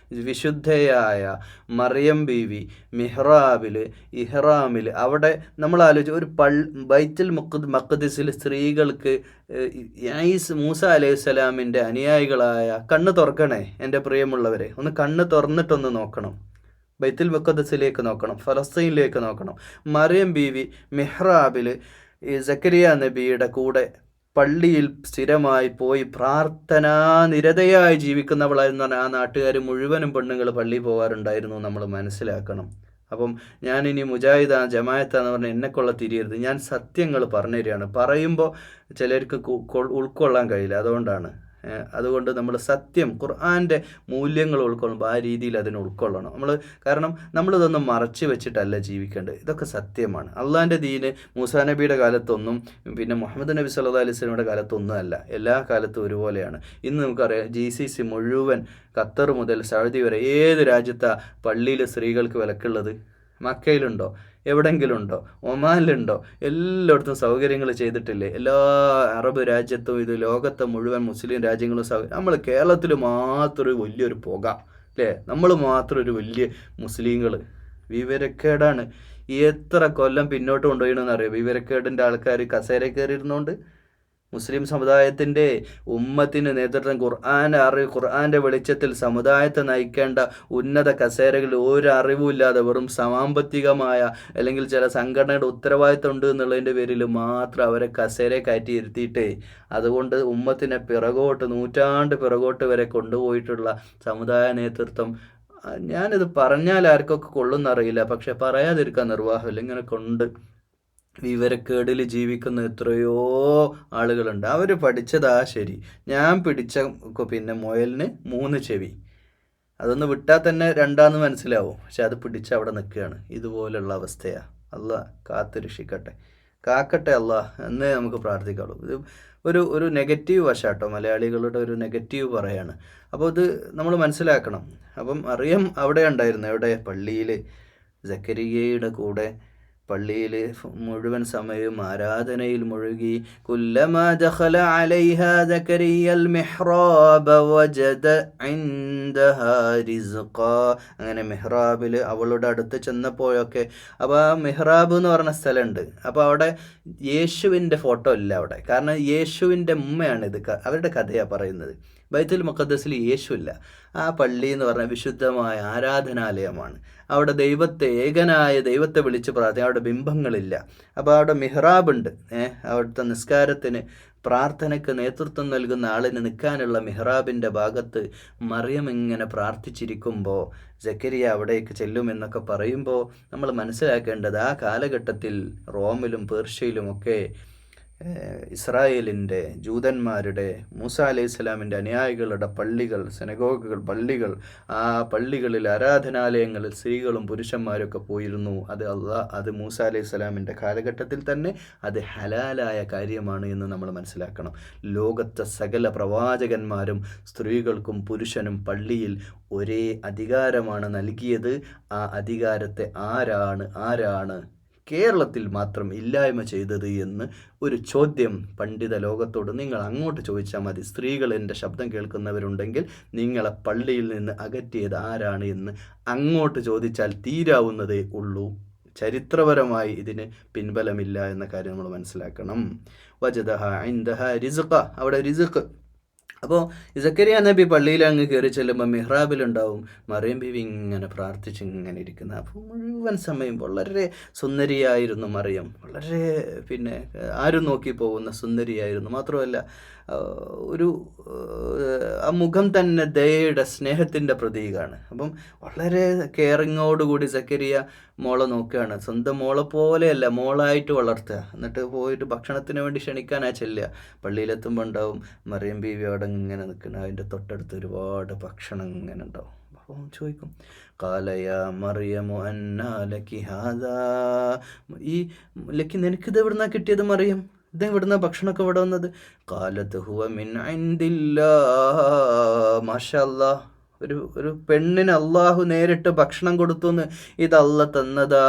വിശുദ്ധയായ മറിയം ബീവി മിഹ്റാബിൽ ഇഹ്റാമിൽ അവിടെ നമ്മൾ ആലോചിച്ച് ഒരു ബൈത്തുൽ മഖ്ദിസിൽ സ്ത്രീകൾക്ക് മൂസ അലൈഹിസ്സലാമിൻ്റെ അനുയായികളായ, കണ്ണ് തുറക്കണേ എൻ്റെ പ്രിയമുള്ളവരെ, ഒന്ന് കണ്ണ് തുറന്നിട്ടൊന്ന് നോക്കണം. ബൈത്തുൽ മുഖദ്ദസിലേക്ക് നോക്കണം, ഫലസ്തീനിലേക്ക് നോക്കണം. മറിയം ബീവി മിഹ്റാബിൽ ഈ സക്കരിയ നബിയുടെ കൂടെ പള്ളിയിൽ സ്ഥിരമായി പോയി പ്രാർത്ഥനാനിരതയായി ജീവിക്കുന്നവളായിരുന്നു. ആ നാട്ടുകാർ മുഴുവനും പെണ്ണുങ്ങൾ പള്ളിയിൽ പോകാറുണ്ടായിരുന്നു, നമ്മൾ മനസ്സിലാക്കണം. അപ്പം ഞാനിനി മുജാഹിദാ ജമാഅത്താന്ന് പറഞ്ഞാൽ എന്നെക്കൊള്ള തിരിയരുത്. ഞാൻ സത്യങ്ങൾ പറഞ്ഞു തരികയാണ്. പറയുമ്പോൾ ചിലർക്ക് ഉൾക്കൊള്ളാൻ കഴിയില്ല, അതുകൊണ്ട് നമ്മൾ സത്യം ഖുർആൻ്റെ മൂല്യങ്ങൾ ഉൾക്കൊള്ളുമ്പോൾ ആ രീതിയിൽ അതിനെ ഉൾക്കൊള്ളണം കാരണം നമ്മളിതൊന്നും മറച്ചു വെച്ചിട്ടല്ല ജീവിക്കേണ്ടത്. ഇതൊക്കെ സത്യമാണ്. അള്ളാഹിൻ്റെ ദീന് മൂസാ നബിയുടെ കാലത്തൊന്നും പിന്നെ മുഹമ്മദ് നബി സല്ലല്ലാഹു അലൈഹി വസല്ലമയുടെ കാലത്തൊന്നും അല്ല, എല്ലാ കാലത്തും ഒരുപോലെയാണ്. ഇന്ന് നമുക്കറിയാം GCC മുഴുവൻ, ഖത്തർ മുതൽ സൗദി വരെ ഏത് രാജ്യത്താണ് പള്ളിയിൽ സ്ത്രീകൾക്ക് വിലക്കുള്ളത്? മക്കയിലുണ്ടോ? എവിടെയെങ്കിലും ഉണ്ടോ? ഒമാനിലുണ്ടോ? എല്ലായിടത്തും സൗകര്യങ്ങൾ ചെയ്തിട്ടില്ലേ? എല്ലാ അറബ് രാജ്യത്തും ഇത് ലോകത്തെ മുഴുവൻ മുസ്ലിം രാജ്യങ്ങളും നമ്മൾ കേരളത്തിൽ മാത്രം ഒരു വലിയൊരു പുക അല്ലേ? നമ്മൾ മാത്രം ഒരു വലിയ മുസ്ലിങ്ങൾ. വിവരക്കേടാണ്. എത്ര കൊല്ലം പിന്നോട്ട് കൊണ്ടുപോയിണമെന്ന് അറിയാം വിവരക്കേടിൻ്റെ ആൾക്കാർ കസേര കയറിയിരുന്നുകൊണ്ട്. മുസ്ലിം സമുദായത്തിൻ്റെ ഉമ്മത്തിന് നേതൃത്വം ഖുർആൻ്റെ വെളിച്ചത്തിൽ സമുദായത്തെ നയിക്കേണ്ട ഉന്നത കസേരകളിൽ ഒരു അറിവുമില്ലാതെ വെറും സാമ്പത്തികമായ അല്ലെങ്കിൽ ചില സംഘടനയുടെ ഉത്തരവാദിത്തം ഉണ്ട് എന്നുള്ളതിൻ്റെ പേരിൽ മാത്രം അവരെ കസേര കയറ്റി ഇരുത്തിയിട്ടേ അതുകൊണ്ട് ഉമ്മത്തിനെ നൂറ്റാണ്ട് പിറകോട്ട് വരെ കൊണ്ടുപോയിട്ടുള്ള സമുദായ നേതൃത്വം. ഞാനിത് പറഞ്ഞാൽ ആർക്കൊക്കെ കൊള്ളുന്നറിയില്ല, പക്ഷെ പറയാതിരിക്കാൻ നിർവാഹമില്ല. ഇങ്ങനെ വിവരക്കേടിൽ ജീവിക്കുന്ന എത്രയോ ആളുകളുണ്ട്. അവർ പഠിച്ചതാ ശരി, ഞാൻ പിടിച്ച പിന്നെ മുയലിന് 3 ചെവി, അതൊന്ന് വിട്ടാൽ തന്നെ 2 മനസ്സിലാവും, പക്ഷെ അത് പിടിച്ച് അവിടെ നിൽക്കുകയാണ്. ഇതുപോലുള്ള അവസ്ഥയാണ്. അള്ളാഹ് കാത്തുരക്ഷിക്കട്ടെ, കാക്കട്ടെ അള്ളാഹ് എന്നേ നമുക്ക് പ്രാർത്ഥിക്കാവുള്ളൂ. ഇത് ഒരു നെഗറ്റീവ് വശാട്ടോ, മലയാളികളുടെ ഒരു നെഗറ്റീവ് പറയാണ്. അപ്പോൾ ഇത് നമ്മൾ മനസ്സിലാക്കണം. അപ്പം മറിയം അവിടെ ഉണ്ടായിരുന്നു, എവിടെ? പള്ളിയിൽ സക്കരിയയുടെ കൂടെ പള്ളിയിൽ മുഴുവൻ സമയവും ആരാധനയിൽ മുഴുകി. കുല്ലമാ ദഖല അലൈഹാ സക്കരിയൽ മിഹ്റാബ വജദ ഇൻദഹാ റിസ്ഖാ. അങ്ങനെ മെഹ്റാബിൽ അവളുടെ അടുത്ത് ചെന്നപ്പോഴൊക്കെ, അപ്പോൾ ആ മെഹ്റാബ് എന്ന് പറഞ്ഞ സ്ഥലമുണ്ട്. അപ്പോൾ അവിടെ യേശുവിൻ്റെ ഫോട്ടോ ഇല്ല അവിടെ, കാരണം യേശുവിൻ്റെ ഉമ്മയാണിത്, അവരുടെ കഥയാണ് പറയുന്നത്. ബൈത്തുൽ മുഖദ്ദസിൽ യേശു ഇല്ല. ആ പള്ളി എന്ന് പറഞ്ഞാൽ വിശുദ്ധമായ ആരാധനാലയമാണ്. അവിടെ ഏകനായ ദൈവത്തെ വിളിച്ച് പ്രാർത്ഥിക്കും. അവിടെ ബിംബങ്ങളില്ല. അപ്പോൾ അവിടെ മിഹ്റാബുണ്ട്. അവിടുത്തെ നിസ്കാരത്തിന്, പ്രാർത്ഥനയ്ക്ക് നേതൃത്വം നൽകുന്ന ആളിന് നിൽക്കാനുള്ള മിഹ്റാബിൻ്റെ ഭാഗത്ത് മറിയം ഇങ്ങനെ പ്രാർത്ഥിച്ചിരിക്കുമ്പോൾ സക്കരിയ അവിടേക്ക് ചെല്ലുമെന്നൊക്കെ പറയുമ്പോൾ നമ്മൾ മനസ്സിലാക്കേണ്ടത്, ആ കാലഘട്ടത്തിൽ റോമിലും പേർഷ്യയിലുമൊക്കെ ഇസ്രായേലിൻ്റെ ജൂതന്മാരുടെ, മൂസ അലൈഹി സ്വലാമിൻ്റെ അനുയായികളുടെ പള്ളികൾ, സെനഗോഗുകൾ, പള്ളികൾ, ആ പള്ളികളിൽ ആരാധനാലയങ്ങളിൽ സ്ത്രീകളും പുരുഷന്മാരൊക്കെ പോയിരുന്നു. അത് മൂസ അലൈഹി സ്വലാമിൻ്റെ കാലഘട്ടത്തിൽ തന്നെ അത് ഹലാലായ കാര്യമാണ് എന്ന് നമ്മൾ മനസ്സിലാക്കണം. ലോകത്തെ സകല പ്രവാചകന്മാരും സ്ത്രീകൾക്കും പുരുഷനും പള്ളിയിൽ ഒരേ അധികാരമാണ് നൽകിയത്. ആ അധികാരത്തെ ആരാണ് കേരളത്തിൽ മാത്രം ഇല്ലായ്മ ചെയ്തത് എന്ന് ഒരു ചോദ്യം പണ്ഡിത ലോകത്തോട് നിങ്ങൾ അങ്ങോട്ട് ചോദിച്ചാൽ മതി. സ്ത്രീകൾ എൻ്റെ ശബ്ദം കേൾക്കുന്നവരുണ്ടെങ്കിൽ നിങ്ങളെ പള്ളിയിൽ നിന്ന് അകറ്റിയത് ആരാണ് എന്ന് അങ്ങോട്ട് ചോദിച്ചാൽ തീരാവുന്നതേ ഉള്ളൂ. ചരിത്രപരമായി ഇതിന് പിൻബലമില്ല എന്ന കാര്യം നമ്മൾ മനസ്സിലാക്കണം. വജദഹ ഇൻദഹ റിസ്ഖ, അവിടെ റിസ്ഖ്. അപ്പോൾ സക്കരിയ നബി പള്ളിയിൽ അങ്ങ് കയറി ചെല്ലുമ്പോൾ മിഹ്റാബിലുണ്ടാവും മറിയം ബീവി ഇങ്ങനെ പ്രാർത്ഥിച്ച് ഇങ്ങനെ ഇരിക്കുന്നത്. അപ്പോൾ മുഴുവൻ സമയം വളരെ സുന്ദരിയായിരുന്നു മറിയം, വളരെ ആരും നോക്കി പോകുന്ന സുന്ദരിയായിരുന്നു. മാത്രമല്ല ആ മുഖം തന്നെ ദയയുടെ, സ്നേഹത്തിൻ്റെ പ്രതീകമാണ്. അപ്പം വളരെ കെയറിങ്ങോടുകൂടി സക്കരിയ മോളെ നോക്കുകയാണ്. സ്വന്തം മോളെ പോലെയല്ല, മോളായിട്ട് വളർത്തുക. എന്നിട്ട് പോയിട്ട് ഭക്ഷണത്തിന് വേണ്ടി ക്ഷണിക്കാനാ ചെല്ലുക. പള്ളിയിലെത്തുമ്പോൾ ഉണ്ടാവും മറിയം ബീവി അവിടെ ഇങ്ങനെ നിൽക്കണം, അതിൻ്റെ തൊട്ടടുത്ത് ഒരുപാട് ഭക്ഷണം ഇങ്ങനെ ഉണ്ടാവും. അപ്പോൾ ചോദിക്കും, കാലയ മറിയമു അന്നാ ലക്കി ഹാദാ, ഈ ലക്കി നിനക്കിത് എവിടുന്നാ കിട്ടിയത് മറിയം? ഇതെവിടുന്ന ഭക്ഷണമൊക്കെ ഇവിടെ വന്നത്? കാലത്ത് ഹുവ മിൻ ഇൻദില്ലാഹ്, മാഷാ അല്ലാഹ്, ഒരു പെണ്ണിന് അള്ളാഹു നേരിട്ട് ഭക്ഷണം കൊടുത്തു എന്ന്, ഇത് അള്ളാഹ് തന്നതാ.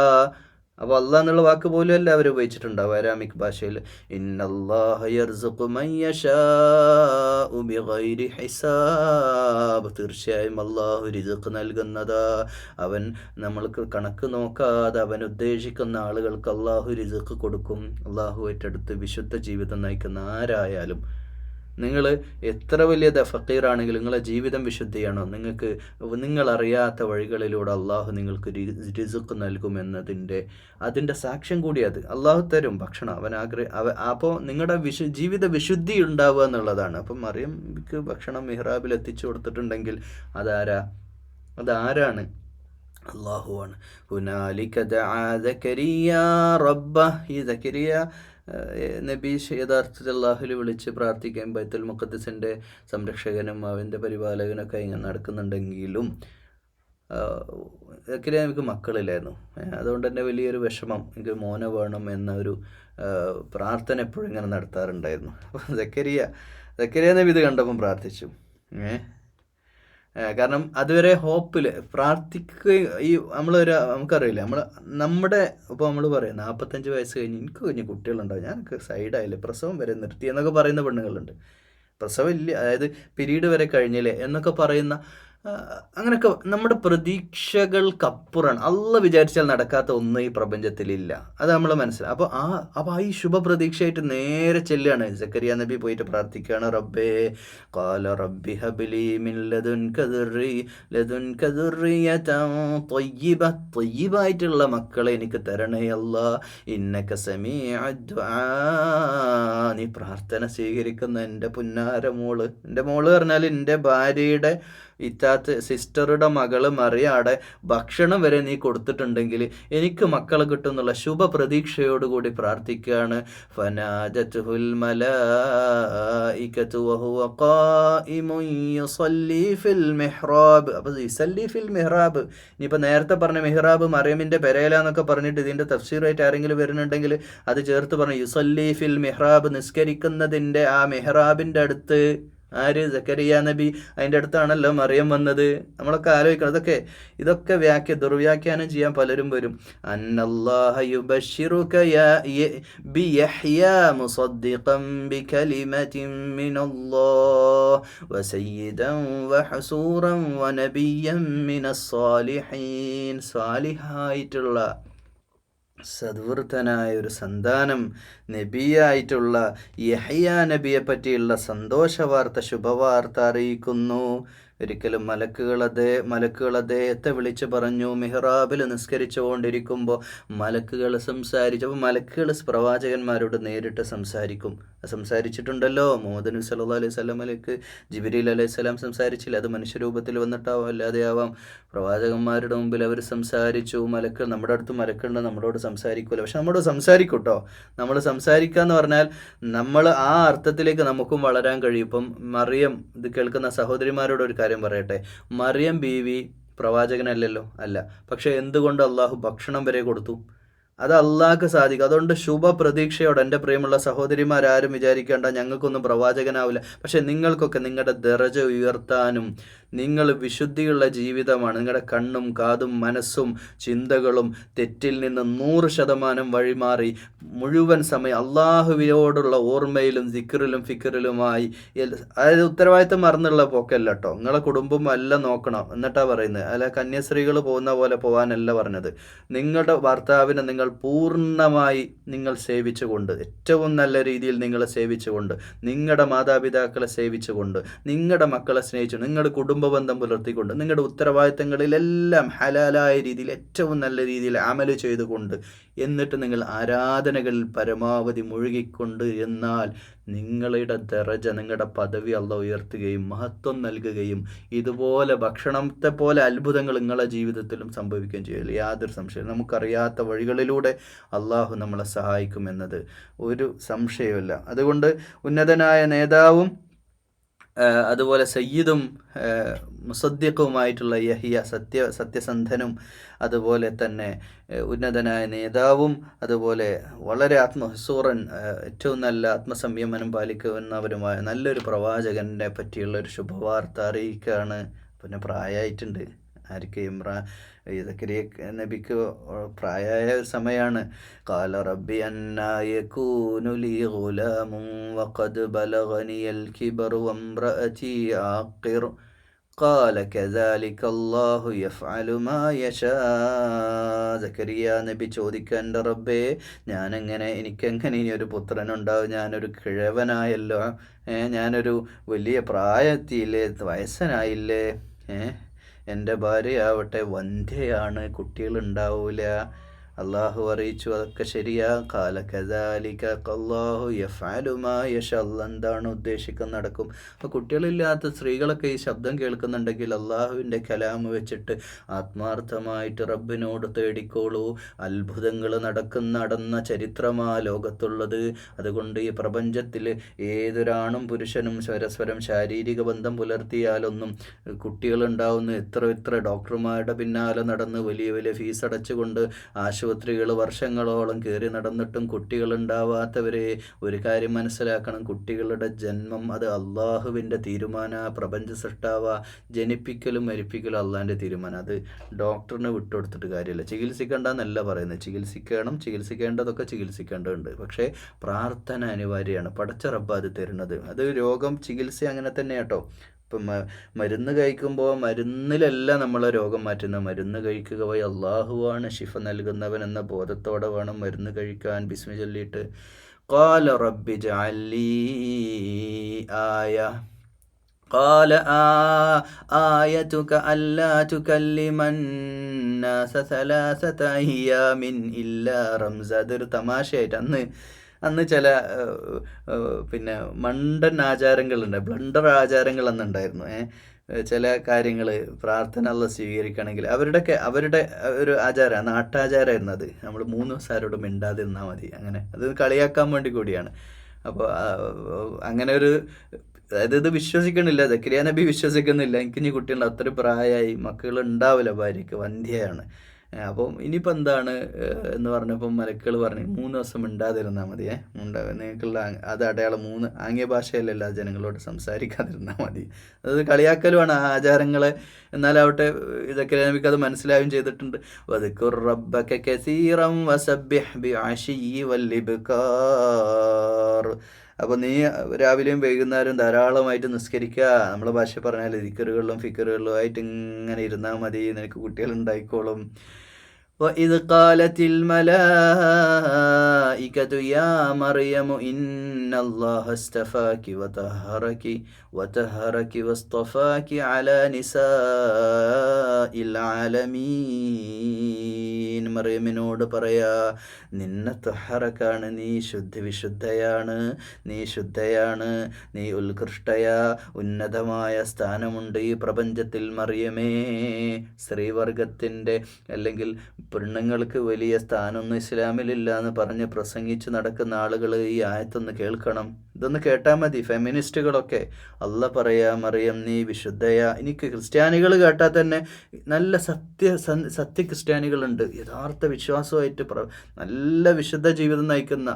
അപ്പോൾ അള്ളാഹ് എന്നുള്ള വാക്ക് പോലും അല്ല അവർ ഉപയോഗിച്ചിട്ടുണ്ടാവും അരാമിക് ഭാഷയിൽ. ഇന്നല്ലാഹ യർസുഖു മൻ യശാഉ ബിഗൈരി ഹിസാബ്, തീർച്ചയായും അള്ളാഹു റിസ്ഖ് നൽകുന്നതാ. അവൻ നമ്മൾക്ക് കണക്ക് നോക്കാതെ അവൻ ഉദ്ദേശിക്കുന്ന ആളുകൾക്ക് അള്ളാഹു റിസ്ഖ് കൊടുക്കും. അള്ളാഹുവായിട്ടടുത്ത് വിശുദ്ധ ജീവിതം നയിക്കുന്ന ആരായാലും, നിങ്ങൾ എത്ര വലിയ ഫക്കീറാണെങ്കിലും നിങ്ങളെ ജീവിതം വിശുദ്ധിയാണോ, നിങ്ങളറിയാത്ത വഴികളിലൂടെ അള്ളാഹു നിങ്ങൾക്ക് റിസ്ഖ് നൽകുമെന്നതിൻ്റെ സാക്ഷ്യം കൂടി അത്. അള്ളാഹു തരും ഭക്ഷണം, അപ്പോൾ നിങ്ങളുടെ ജീവിത വിശുദ്ധി ഉണ്ടാവുക എന്നുള്ളതാണ്. അപ്പം മറിയംക്ക് ഭക്ഷണം മിഹ്റാബിൽ എത്തിച്ചു കൊടുത്തിട്ടുണ്ടെങ്കിൽ അതാരാണ്? അള്ളാഹുവാണ്. ഹുനാലിക ദഅ സക്കരിയ റബ്ബഹ്, ഈ സക്കരിയ നബി യഥാർത്ഥത്തിൽ അള്ളാഹുൽ വിളിച്ച് പ്രാർത്ഥിക്കാൻ ബൈത്തുൽ മുഖദ്ദസിൻ്റെ സംരക്ഷകനും അവൻ്റെ പരിപാലകനൊക്കെ ഇങ്ങനെ നടക്കുന്നുണ്ടെങ്കിലും സക്കരിയ എനിക്ക് മക്കളില്ലായിരുന്നു. അതുകൊണ്ട് തന്നെ വലിയൊരു വിഷമം, എനിക്ക് മോനെ വേണം എന്നൊരു പ്രാർത്ഥന എപ്പോഴും ഇങ്ങനെ നടത്താറുണ്ടായിരുന്നു. അപ്പോൾ സക്കരിയ നബി ഇത് കണ്ടപ്പം പ്രാർത്ഥിച്ചു. കാരണം അതുവരെ ഹോപ്പിൽ പ്രാർത്ഥിക്കുകയും, നമുക്കറിയില്ല, നമ്മുടെ ഇപ്പോൾ നമ്മൾ പറയും 45 വയസ്സ് കഴിഞ്ഞ് എനിക്ക് കുഞ്ഞ് കുട്ടികളുണ്ടാവും, ഞാനൊക്കെ സൈഡായില്ലേ, പ്രസവം വരെ നിർത്തി എന്നൊക്കെ പറയുന്ന പെണ്ണുങ്ങളുണ്ട്. പ്രസവം ഇല്ല, അതായത് പിരീഡ് വരെ കഴിഞ്ഞില്ലേ എന്നൊക്കെ പറയുന്ന, അങ്ങനെയൊക്കെ നമ്മുടെ പ്രതീക്ഷകൾക്കപ്പുറമാണ്. അള്ളാഹ് വിചാരിച്ചാൽ നടക്കാത്ത ഒന്നും ഈ പ്രപഞ്ചത്തിലില്ല. അത് നമ്മൾ മനസ്സിലാവും. അപ്പോൾ ഈ ശുഭപ്രതീക്ഷയായിട്ട് നേരെ ചെല്ലുകയാണ്. സക്കരിയ നബി പോയിട്ട് പ്രാർത്ഥിക്കുകയാണ്, റബ്ബേ ഖാല റബ്ബി ഹബ്ലി മിൻ ലദുൻക ദുർരിയതൻ ത്വയ്യിബ, ത്വയ്യിബായിട്ടുള്ള മക്കളെ എനിക്ക് തരണേ അല്ലാഹ്, ഇന്നക സമീഉദ് ദുആ, നീ പ്രാർത്ഥന സ്വീകരിക്കുന്ന എൻ്റെ പുന്നാര മോള്, എൻ്റെ മോള് പറഞ്ഞാൽ എൻ്റെ ഭാര്യയുടെ സിസ്റ്ററുടെ മകള് മറിയാടെ ഭക്ഷണം വരെ നീ കൊടുത്തിട്ടുണ്ടെങ്കിൽ എനിക്ക് മക്കളെ കിട്ടും എന്നുള്ള ശുഭ പ്രതീക്ഷയോടുകൂടി പ്രാർത്ഥിക്കുകയാണ്. ഫനാദതുൽ മലായികതു വഹുവ ഖായിമുൻ യുസല്ലി ഫിൽ മിഹ്റാബ്. അപ്പോൾ യുസല്ലി ഫിൽ മിഹ്റാബ്, ഇനിയിപ്പോൾ നേരത്തെ പറഞ്ഞ മിഹ്റാബ് മറിയമിൻ്റെ പെരേലാന്നൊക്കെ പറഞ്ഞിട്ട് ഇതിൻ്റെ തഫ്സീറായിട്ട് ആരെങ്കിലും വരുന്നുണ്ടെങ്കിൽ അത് ചേർത്ത് പറഞ്ഞു. യുസല്ലി ഫിൽ മിഹ്റാബ്, നിസ്കരിക്കുന്നതിൻ്റെ ആ മിഹ്റാബിൻ്റെ അടുത്ത് ആര്? സക്കരിയ നബി. അതിൻ്റെ അടുത്താണല്ലോ മറിയം വന്നത്. നമ്മളൊക്കെ ആലോചിക്കണം. ഇതൊക്കെ ദുർവ്യാഖ്യാനം ചെയ്യാൻ പലരും വരും. അന്നല്ലാഹ യുബശ്ശിറുക ബിയഹ്യാ മുസദ്ദിഖൻ ബികലിമത്തിൻ മിനല്ലാഹ് വസയ്യിദൻ വഹസൂറൻ വനബിയ്യൻ മിനസ് സാലിഹീൻ. സാലിഹായിട്ടുള്ള സദ്വൃത്തനായ ഒരു സന്താനം നബിയായിട്ടുള്ള യഹ്യാ നബിയെ പറ്റിയുള്ള സന്തോഷവാർത്ത, ശുഭവാർത്ത അറിയിക്കുന്നു. ഒരിക്കലും മലക്കുകൾ അദ്ദേഹത്തെ വിളിച്ചു പറഞ്ഞു. മിഹ്റാബിൽ നിസ്കരിച്ചുകൊണ്ടിരിക്കുമ്പോൾ മലക്കുകൾ സംസാരിച്ചു. അപ്പോൾ മലക്കുകൾ പ്രവാചകന്മാരോട് നേരിട്ട് സംസാരിച്ചിട്ടുണ്ടല്ലോ. മുഹമ്മദ് നബി സല്ലല്ലാഹു അലൈഹി വസല്ലമയിലേക്ക് ജിബ്രീൽ അലൈഹി സ്വലാം സംസാരിച്ചില്ല. അത് മനുഷ്യരൂപത്തിൽ വന്നിട്ടാവാം, അല്ലാതെയാവാം. പ്രവാചകന്മാരുടെ മുമ്പിൽ അവർ സംസാരിച്ചു. നമ്മുടെ അടുത്ത് മലക്കുണ്ട്, നമ്മളോട് സംസാരിക്കുമല്ലോ. പക്ഷെ നമ്മളോട് സംസാരിക്കും കേട്ടോ. നമ്മൾ സംസാരിക്കുക എന്ന് പറഞ്ഞാൽ നമ്മൾ ആ അർത്ഥത്തിലേക്ക് നമുക്കും വളരാൻ കഴിയും. ഇപ്പം മറിയം, ഇത് കേൾക്കുന്ന സഹോദരിമാരോട് ഒരു കാര്യം പറയട്ടെ. മറിയം ബീവി പ്രവാചകനല്ലല്ലോ, അല്ല. പക്ഷെ എന്തുകൊണ്ട് അള്ളാഹു ഭക്ഷണം വരെ കൊടുത്തു? അത് അള്ളാഹ്ക്ക് സാധിക്കും. അതുകൊണ്ട് ശുഭ പ്രതീക്ഷയോടെ എൻ്റെ പ്രിയമുള്ള സഹോദരിമാരാരും വിചാരിക്കേണ്ട ഞങ്ങൾക്കൊന്നും പ്രവാചകനാവില്ല. പക്ഷെ നിങ്ങൾക്കൊക്കെ നിങ്ങളുടെ ദറജ ഉയർത്താനും, നിങ്ങൾ വിശുദ്ധിയുള്ള ജീവിതമാണ്, നിങ്ങളുടെ കണ്ണും കാതും മനസ്സും ചിന്തകളും തെറ്റിൽ നിന്ന് 100% വഴിമാറി മുഴുവൻ സമയം അള്ളാഹുവിനോടുള്ള ഓർമ്മയിലും സിക്റിലും ഫിക്റിലുമായി. അതായത് ഉത്തരവാദിത്തം മറന്നുള്ള പോക്കല്ല കേട്ടോ. നിങ്ങളെ കുടുംബം എല്ലാം നോക്കണം എന്നിട്ടാണ് പറയുന്നത്. അല്ല കന്യാസ്ത്രീകൾ പോകുന്ന പോലെ പോകാനല്ല പറഞ്ഞത്. നിങ്ങളുടെ ഭർത്താവിനെ നിങ്ങൾ പൂർണ്ണമായി സേവിച്ചുകൊണ്ട്, ഏറ്റവും നല്ല രീതിയിൽ നിങ്ങളെ സേവിച്ചുകൊണ്ട്, നിങ്ങളുടെ മാതാപിതാക്കളെ സേവിച്ചുകൊണ്ട്, നിങ്ങളുടെ മക്കളെ സ്നേഹിച്ചു, നിങ്ങളുടെ കുടുംബബന്ധം പുലർത്തിക്കൊണ്ട്, നിങ്ങളുടെ ഉത്തരവാദിത്തങ്ങളിലെല്ലാം ഹലാലായ രീതിയിൽ ഏറ്റവും നല്ല രീതിയിൽ അമല് ചെയ്തുകൊണ്ട്, എന്നിട്ട് നിങ്ങൾ ആരാധനകളിൽ പരമാവധി മുഴുകിക്കൊണ്ട് എന്നാൽ നിങ്ങളുടെ ദറജ, നിങ്ങളുടെ പദവി അള്ളാഹു ഉയർത്തുകയും മഹത്വം നൽകുകയും ഇതുപോലെ ഭക്ഷണത്തെ പോലെ അത്ഭുതങ്ങൾ നിങ്ങളുടെ ജീവിതത്തിലും സംഭവിക്കുകയും ചെയ്യില്ല. യാതൊരു സംശയം. നമുക്കറിയാത്ത വഴികളിലൂടെ അള്ളാഹു നമ്മളെ സഹായിക്കുമെന്നത് ഒരു സംശയവുമില്ല. അതുകൊണ്ട് ഉന്നതനായ നേതാവും അതുപോലെ സയ്യിദും മുസദ്ദിഖുമായിട്ടുള്ള യഹ്യ, സത്യസന്ധനും അതുപോലെ തന്നെ ഉന്നതനായ നേതാവും അതുപോലെ വളരെ ആത്മഹസൂറൻ, ഏറ്റവും നല്ല ആത്മസംയമനം പാലിക്കുന്നവരുമായ നല്ലൊരു പ്രവാചകനെ പറ്റിയുള്ള ഒരു ശുഭവാർത്ത അറിയിക്കുകയാണ്. പിന്നെ പ്രായമായിട്ടുണ്ട് ആർക്ക്? സക്കരിയ നബിക്ക് പ്രായമായ ഒരു സമയമാണ്. ഖാല റബ്ബി അന്നാ യകൂനു ലീ ഗുലാമുൻ വഖദ് ബലഗനിയൽ കിബറു വംറഅതി ആഖിർ ഖാല കദാലിക അല്ലാഹു യഫ്അലു മാ യശാ. സക്കരിയ നബി ചോദിക്കുക, എൻ്റെ റബ്ബേ, എനിക്കെങ്ങനെ ഇനി ഒരു പുത്രനുണ്ടാവും? ഞാനൊരു കിഴവനായല്ലോ, ഞാനൊരു വലിയ പ്രായത്തിയില്ലേ, വയസ്സനായില്ലേ, എൻ്റെ ഭാര്യയാവട്ടെ വന്ധ്യയാണ്, കുട്ടികളുണ്ടാവൂല. അള്ളാഹു അറിയിച്ചു അതൊക്കെ ശരിയാ. ഖാല കദാലിക അല്ലാഹു യഫ്അലു മാ യശാ. അല്ലാഹു എന്താണ് ഉദ്ദേശിക്കുന്നത് നടക്കും. അപ്പോൾ കുട്ടികളില്ലാത്ത സ്ത്രീകളൊക്കെ ഈ ശബ്ദം കേൾക്കുന്നുണ്ടെങ്കിൽ അള്ളാഹുവിൻ്റെ കലാമ് വെച്ചിട്ട് ആത്മാർത്ഥമായിട്ട് റബ്ബിനോട് തേടിക്കോളൂ. അത്ഭുതങ്ങൾ നടന്ന ചരിത്രമാ ലോകത്തുള്ളത്. അതുകൊണ്ട് ഈ പ്രപഞ്ചത്തിൽ ഏതൊരാണും പുരുഷനും പരസ്പരം ശാരീരിക ബന്ധം പുലർത്തിയാലൊന്നും കുട്ടികളുണ്ടാവുന്ന എത്ര ഡോക്ടർമാരുടെ പിന്നാലെ നടന്ന് വലിയ വലിയ ഫീസ് അടച്ചുകൊണ്ട് ആശുപത്രികൾ വർഷങ്ങളോളം കയറി നടന്നിട്ടും കുട്ടികളുണ്ടാവാത്തവരെ ഒരു കാര്യം മനസ്സിലാക്കണം. കുട്ടികളുടെ ജന്മം അത് അള്ളാഹുവിൻ്റെ തീരുമാന. പ്രപഞ്ച സൃഷ്ടാവ ജനിപ്പിക്കലും മരിപ്പിക്കലും അള്ളാഹിൻ്റെ തീരുമാനം. അത് ഡോക്ടറിന് വിട്ടുകൊടുത്തിട്ട് കാര്യമില്ല. ചികിത്സിക്കേണ്ടെന്നല്ല പറയുന്നത്, ചികിത്സിക്കേണ്ടതൊക്കെ ചികിത്സിക്കേണ്ടതുണ്ട്. പക്ഷേ പ്രാർത്ഥന അനിവാര്യമാണ്. പടച്ച റബ്ബ് അത് തരുന്നത്. അത് രോഗം ചികിത്സ അങ്ങനെ തന്നെ കേട്ടോ. ഇപ്പം മരുന്ന് കഴിക്കുമ്പോൾ മരുന്നിലല്ല നമ്മളെ രോഗം മാറ്റുന്നത്. മരുന്ന് കഴിക്കുക വഴി അള്ളാഹുവാണ് ശിഫ നൽകുന്നവൻ എന്ന ബോധത്തോടെ വേണം മരുന്ന് കഴിക്കാൻ. ബിസ്മി ചൊല്ലിയിട്ട് ഖാല റബ്ബി ജഅൽ ലീ ആയ ഖാല ആയതുക അല്ലാ തുകല്ലിമൻ നാസ സലാസത അയ്യാമിൻ ഇല്ലാ റംസ. അതൊരു തമാശയായിട്ട് അന്ന് ചില പിന്നെ മണ്ടൻ ആചാരങ്ങളുണ്ട്, ബ്ലണ്ടർ ആചാരങ്ങൾ അന്നുണ്ടായിരുന്നു. ചില കാര്യങ്ങൾ പ്രാർത്ഥന അല്ലാഹ് സ്വീകരിക്കുകയാണെങ്കിൽ അവരുടെ ഒരു ആചാരമാണ്, നാട്ടാചാരമായിരുന്നു അത്. നമ്മൾ 3 ദിവസം ആരോടും മിണ്ടാതെ നിന്നാൽ മതി, അങ്ങനെ. അത് കളിയാക്കാൻ വേണ്ടി കൂടിയാണ്. അപ്പോൾ അങ്ങനെ ഒരു, അതായത് ഇത് വിശ്വസിക്കണില്ല, സക്കരിയ നബി വിശ്വസിക്കുന്നില്ല. എനിക്ക് ഇനി കുട്ടികളുണ്ട്, അത്ര പ്രായമായി, മക്കളുണ്ടാവില്ല, ഭാര്യയ്ക്ക് വന്ധ്യയാണ്. അപ്പം ഇനിയിപ്പോൾ എന്താണ് എന്ന് പറഞ്ഞപ്പം മലക്കുകൾ പറഞ്ഞു 3 ദിവസം മിണ്ടാതിരുന്നാൽ മതിയേ. നിങ്ങൾക്കുള്ള അത് അടയാളം 3 ആംഗ്യ ഭാഷയിലല്ല ജനങ്ങളോട് സംസാരിക്കാതിരുന്നാൽ മതി. അത് കളിയാക്കലുമാണ് ആ ആചാരങ്ങളെ. എന്നാലാവട്ടെ ഇതൊക്കെ നമുക്കത് മനസ്സിലാവുകയും ചെയ്തിട്ടുണ്ട്. വദ്കുർ റബ്ബക കസീറൻ വസബ്ബിഹ് ബിഅശിയ്യി വല്ലിബ്കാർ. അപ്പോൾ നീ രാവിലെയും വൈകുന്നേരം ധാരാളമായിട്ട് നിസ്കരിക്കുക. നമ്മളെ ഭാഷ പറഞ്ഞാൽ ദിക്റുകളിലും ഫിക്റുകളിലും ആയിട്ട് ഇങ്ങനെ ഇരുന്നാൽ മതി, നിനക്ക് കുട്ടികളുണ്ടായിക്കോളും. وإذ قالت الملائكة يا مريم إن الله استفاك وطهرك واصطفاك على نساء العالمين. മറിയമിനോട് പറയാ, നിന്നെ തഹറക്കാണ്, നീ വിശുദ്ധയാണ്, നീ ശുദ്ധയാണ്, നീ ഉത്കൃഷ്ടയാ, ഉന്നതമായ സ്ഥാനമുണ്ട് ഈ പ്രപഞ്ചത്തിൽ മറിയമേ. സ്ത്രീവർഗത്തിൻ്റെ അല്ലെങ്കിൽ പെണ്ണുങ്ങൾക്ക് വലിയ സ്ഥാനമൊന്നും ഇസ്ലാമിലില്ല എന്ന് പറഞ്ഞ് പ്രസംഗിച്ച് നടക്കുന്ന ആളുകൾ ഈ ആയത്തൊന്ന് കേൾക്കണം. ഇതൊന്ന് കേട്ടാൽ മതി. ഫെമിനിസ്റ്റുകളൊക്കെ അല്ല പറയാ, മറിയം നീ വിശുദ്ധയാ. എനിക്ക് ക്രിസ്ത്യാനികൾ കേട്ടാൽ തന്നെ നല്ല സത്യ ക്രിസ്ത്യാനികളുണ്ട്, യഥാർത്ഥ വിശ്വാസമായിട്ട് നല്ല വിശുദ്ധ ജീവിതം നയിക്കുന്ന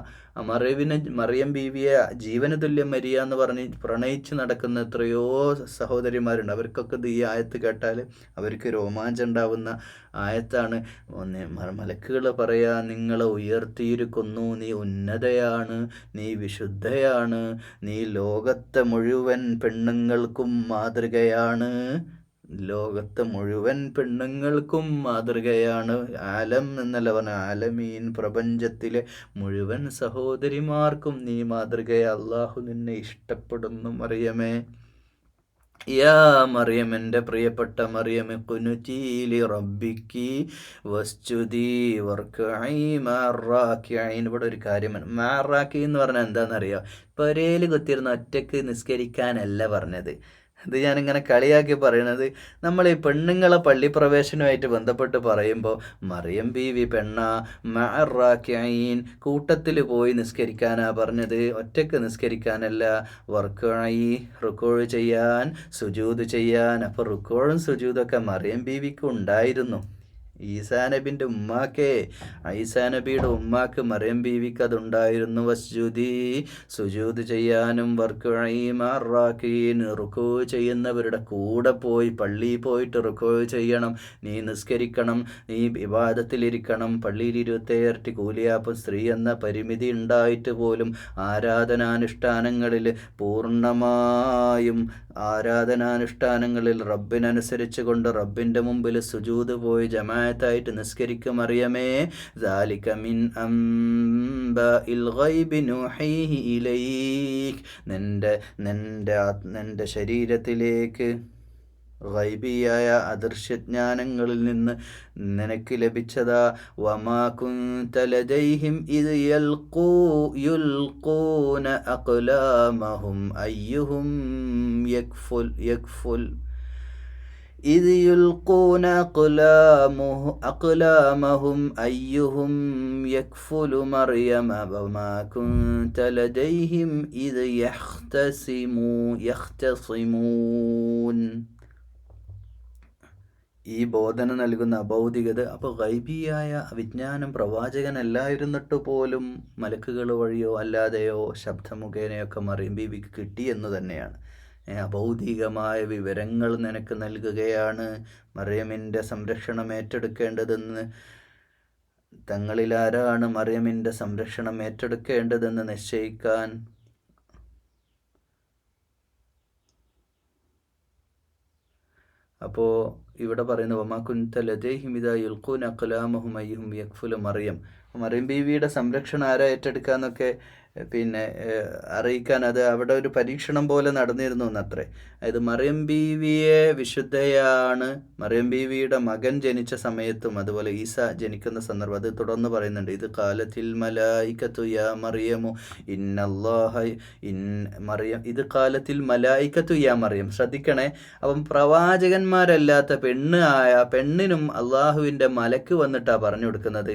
മറിയം ബീവിയെ ജീവന തുല്യം മരിയ എന്ന് പറഞ്ഞ് പ്രണയിച്ച് നടക്കുന്ന എത്രയോ സഹോദരിമാരുണ്ട്. അവർക്കൊക്കെ ഈ ആയത്ത് കേട്ടാൽ അവർക്ക് രോമാഞ്ചം ഉണ്ടാവുന്ന ആയത്താണ്. മലക്കുകൾ പറയാ, നിങ്ങളെ ഉയർത്തിയിരിക്കുന്നു, നീ ഉന്നതയാണ്, നീ വിശുദ്ധയാണ്, നീ ലോകത്തെ മുഴുവൻ പെണ്ണുങ്ങൾക്കും മാതൃകയാണ്, ലോകത്തെ മുഴുവൻ പെണ്ണുങ്ങൾക്കും മാതൃകയാണ്. ആലം എന്നല്ല പറഞ്ഞ, ആലമീൻ, പ്രപഞ്ചത്തിലെ മുഴുവൻ സഹോദരിമാർക്കും നീ മാതൃകയെ. അള്ളാഹു നിന്നെ ഇഷ്ടപ്പെടുന്നു മറിയമേ. യാ മറിയം, എൻ്റെ പ്രിയപ്പെട്ട മറിയമേ, ഖുനുതി ലി റബ്ബിക്കി വസ്ജുദി വർക്കഈ മഅറാക്കിഈൻ. ഇവിടെ ഒരു കാര്യമാണ്, മഅറാക്കി എന്ന് പറഞ്ഞാൽ എന്താണെന്നറിയാം? പെരേൽ കുത്തിയിരുന്ന് ഒറ്റയ്ക്ക് നിസ്കരിക്കാനല്ല പറഞ്ഞത്. ഇത് ഞാനിങ്ങനെ കളിയാക്കി പറയണത്, നമ്മൾ ഈ പെണ്ണുങ്ങളെ പള്ളിപ്രവേശനവുമായിട്ട് ബന്ധപ്പെട്ട് പറയുമ്പോൾ മറിയം ബീവി പെണ്ണ മഅറാക്കിഈൻ, കൂട്ടത്തിൽ പോയി നിസ്കരിക്കാനാ പറഞ്ഞത്, ഒറ്റയ്ക്ക് നിസ്കരിക്കാനല്ല. വർക്കഈ, റുക്കൂഅ് ചെയ്യാൻ, സുജൂദ് ചെയ്യാൻ. അപ്പോൾ റുക്കൂഉം സുജൂദൊക്കെ മറിയം ബീവിക്ക് ഉണ്ടായിരുന്നു. ഈസാ നബിൻ്റെ ഉമ്മാക്കേ, ഈസാ നബിയുടെ ഉമ്മാക്ക് മറിയം ബീവിക്ക് അതുണ്ടായിരുന്നു. വസ്ജുദി, സുജൂദ് ചെയ്യാനും, വർക്കഈ മഅറാക്കീൻ, റുക്കൂ ചെയ്യുന്നവരുടെ കൂടെ പോയി പള്ളിയിൽ പോയിട്ട് റുക്കൂ ചെയ്യണം. നീ നിസ്കരിക്കണം, നീ ഇബാദത്തിലിരിക്കണം. പള്ളിയിൽ 27 ഇരട്ടി കൂലിയാപ്പം. സ്ത്രീ എന്ന പരിമിതി ഉണ്ടായിട്ട് പോലും ആരാധനാനുഷ്ഠാനങ്ങളിൽ പൂർണ്ണമായും റബ്ബിനനുസരിച്ച് കൊണ്ട് റബ്ബിൻ്റെ മുമ്പിൽ സുജൂദ് പോയി ജമാഅത്തായിട്ട് നിസ്കരിക്കും മറിയമേ. ദാലിക മിൻ അംബാഇൽ ഗൈബി നൂഹീഹി ഇലൈക്, നിന്റെ ശരീരത്തിലേക്ക് ഗൈബിയായ അദൃശ്യജ്ഞാനങ്ങളിൽ നിന്ന് നിനക്ക് ലഭിച്ചതാ. വമാ കുൻത ലദൈഹിം ഇദ് യുൽഖൂന അഖ്ലാമഹും അയ്യുഹും യക്ഫുൽ إذ يلقون أقلامهم أيهم يكفل مريم وما كنت لديهم إذ يختصمون. ഈ ബോധന നൽകുന്ന അഭൗതികത. അപ്പോൾ ഗൈബിയായ വിജ്ഞാനം പ്രവാചകനല്ലായിരുന്നിട്ട് പോലും മലക്കുകൾ വഴിയോ അല്ലാതെയോ ശബ്ദമുഖേനയൊക്കെ മറിയം ബീവിക്ക് കിട്ടി എന്ന് തന്നെയാണ്. അഭൗതികമായ വിവരങ്ങൾ നിനക്ക് നൽകുകയാണ്. മറിയമിൻ്റെ സംരക്ഷണം ഏറ്റെടുക്കേണ്ടതെന്ന്, തങ്ങളിലാരാണ് മറിയമിൻ്റെ സംരക്ഷണം ഏറ്റെടുക്കേണ്ടതെന്ന് നിശ്ചയിക്കാൻ അപ്പോൾ ഇവിടെ പറയുന്നു, വമാ കുൻത ലദൈഹിം ഇദാ യുൽഖൂന അഖ്ലാമഹും അയ്യുഹും യക്ഫുലു മറിയം. മറിയം ബീവിയുടെ സംരക്ഷണം ആരാ ഏറ്റെടുക്കാന്നൊക്കെ അറിയിക്കാൻ അത് അവിടെ ഒരു പരീക്ഷണം പോലെ നടന്നിരുന്നു എന്നത്രേ. അതായത് മറിയം ബീവിയെ വിശുദ്ധയാണ്, മറിയം ബീവിയുടെ മകൻ ജനിച്ച സമയത്തും അതുപോലെ ഈസ ജനിക്കുന്ന സന്ദർഭം അത് തുടർന്ന് പറയുന്നുണ്ട്. ഇത് കാലത്തിൽ മലായികത്തു യാ മറിയമു ഇന്നല്ലാഹ മറിയം, ഇത് കാലത്തിൽ മലായികത്തു യാ മറിയം. ശ്രദ്ധിക്കണേ. അപ്പം പ്രവാചകന്മാരല്ലാത്ത പെണ്ണിനും അള്ളാഹുവിൻ്റെ മലക്ക് വന്നിട്ടാണ് പറഞ്ഞു കൊടുക്കുന്നത്.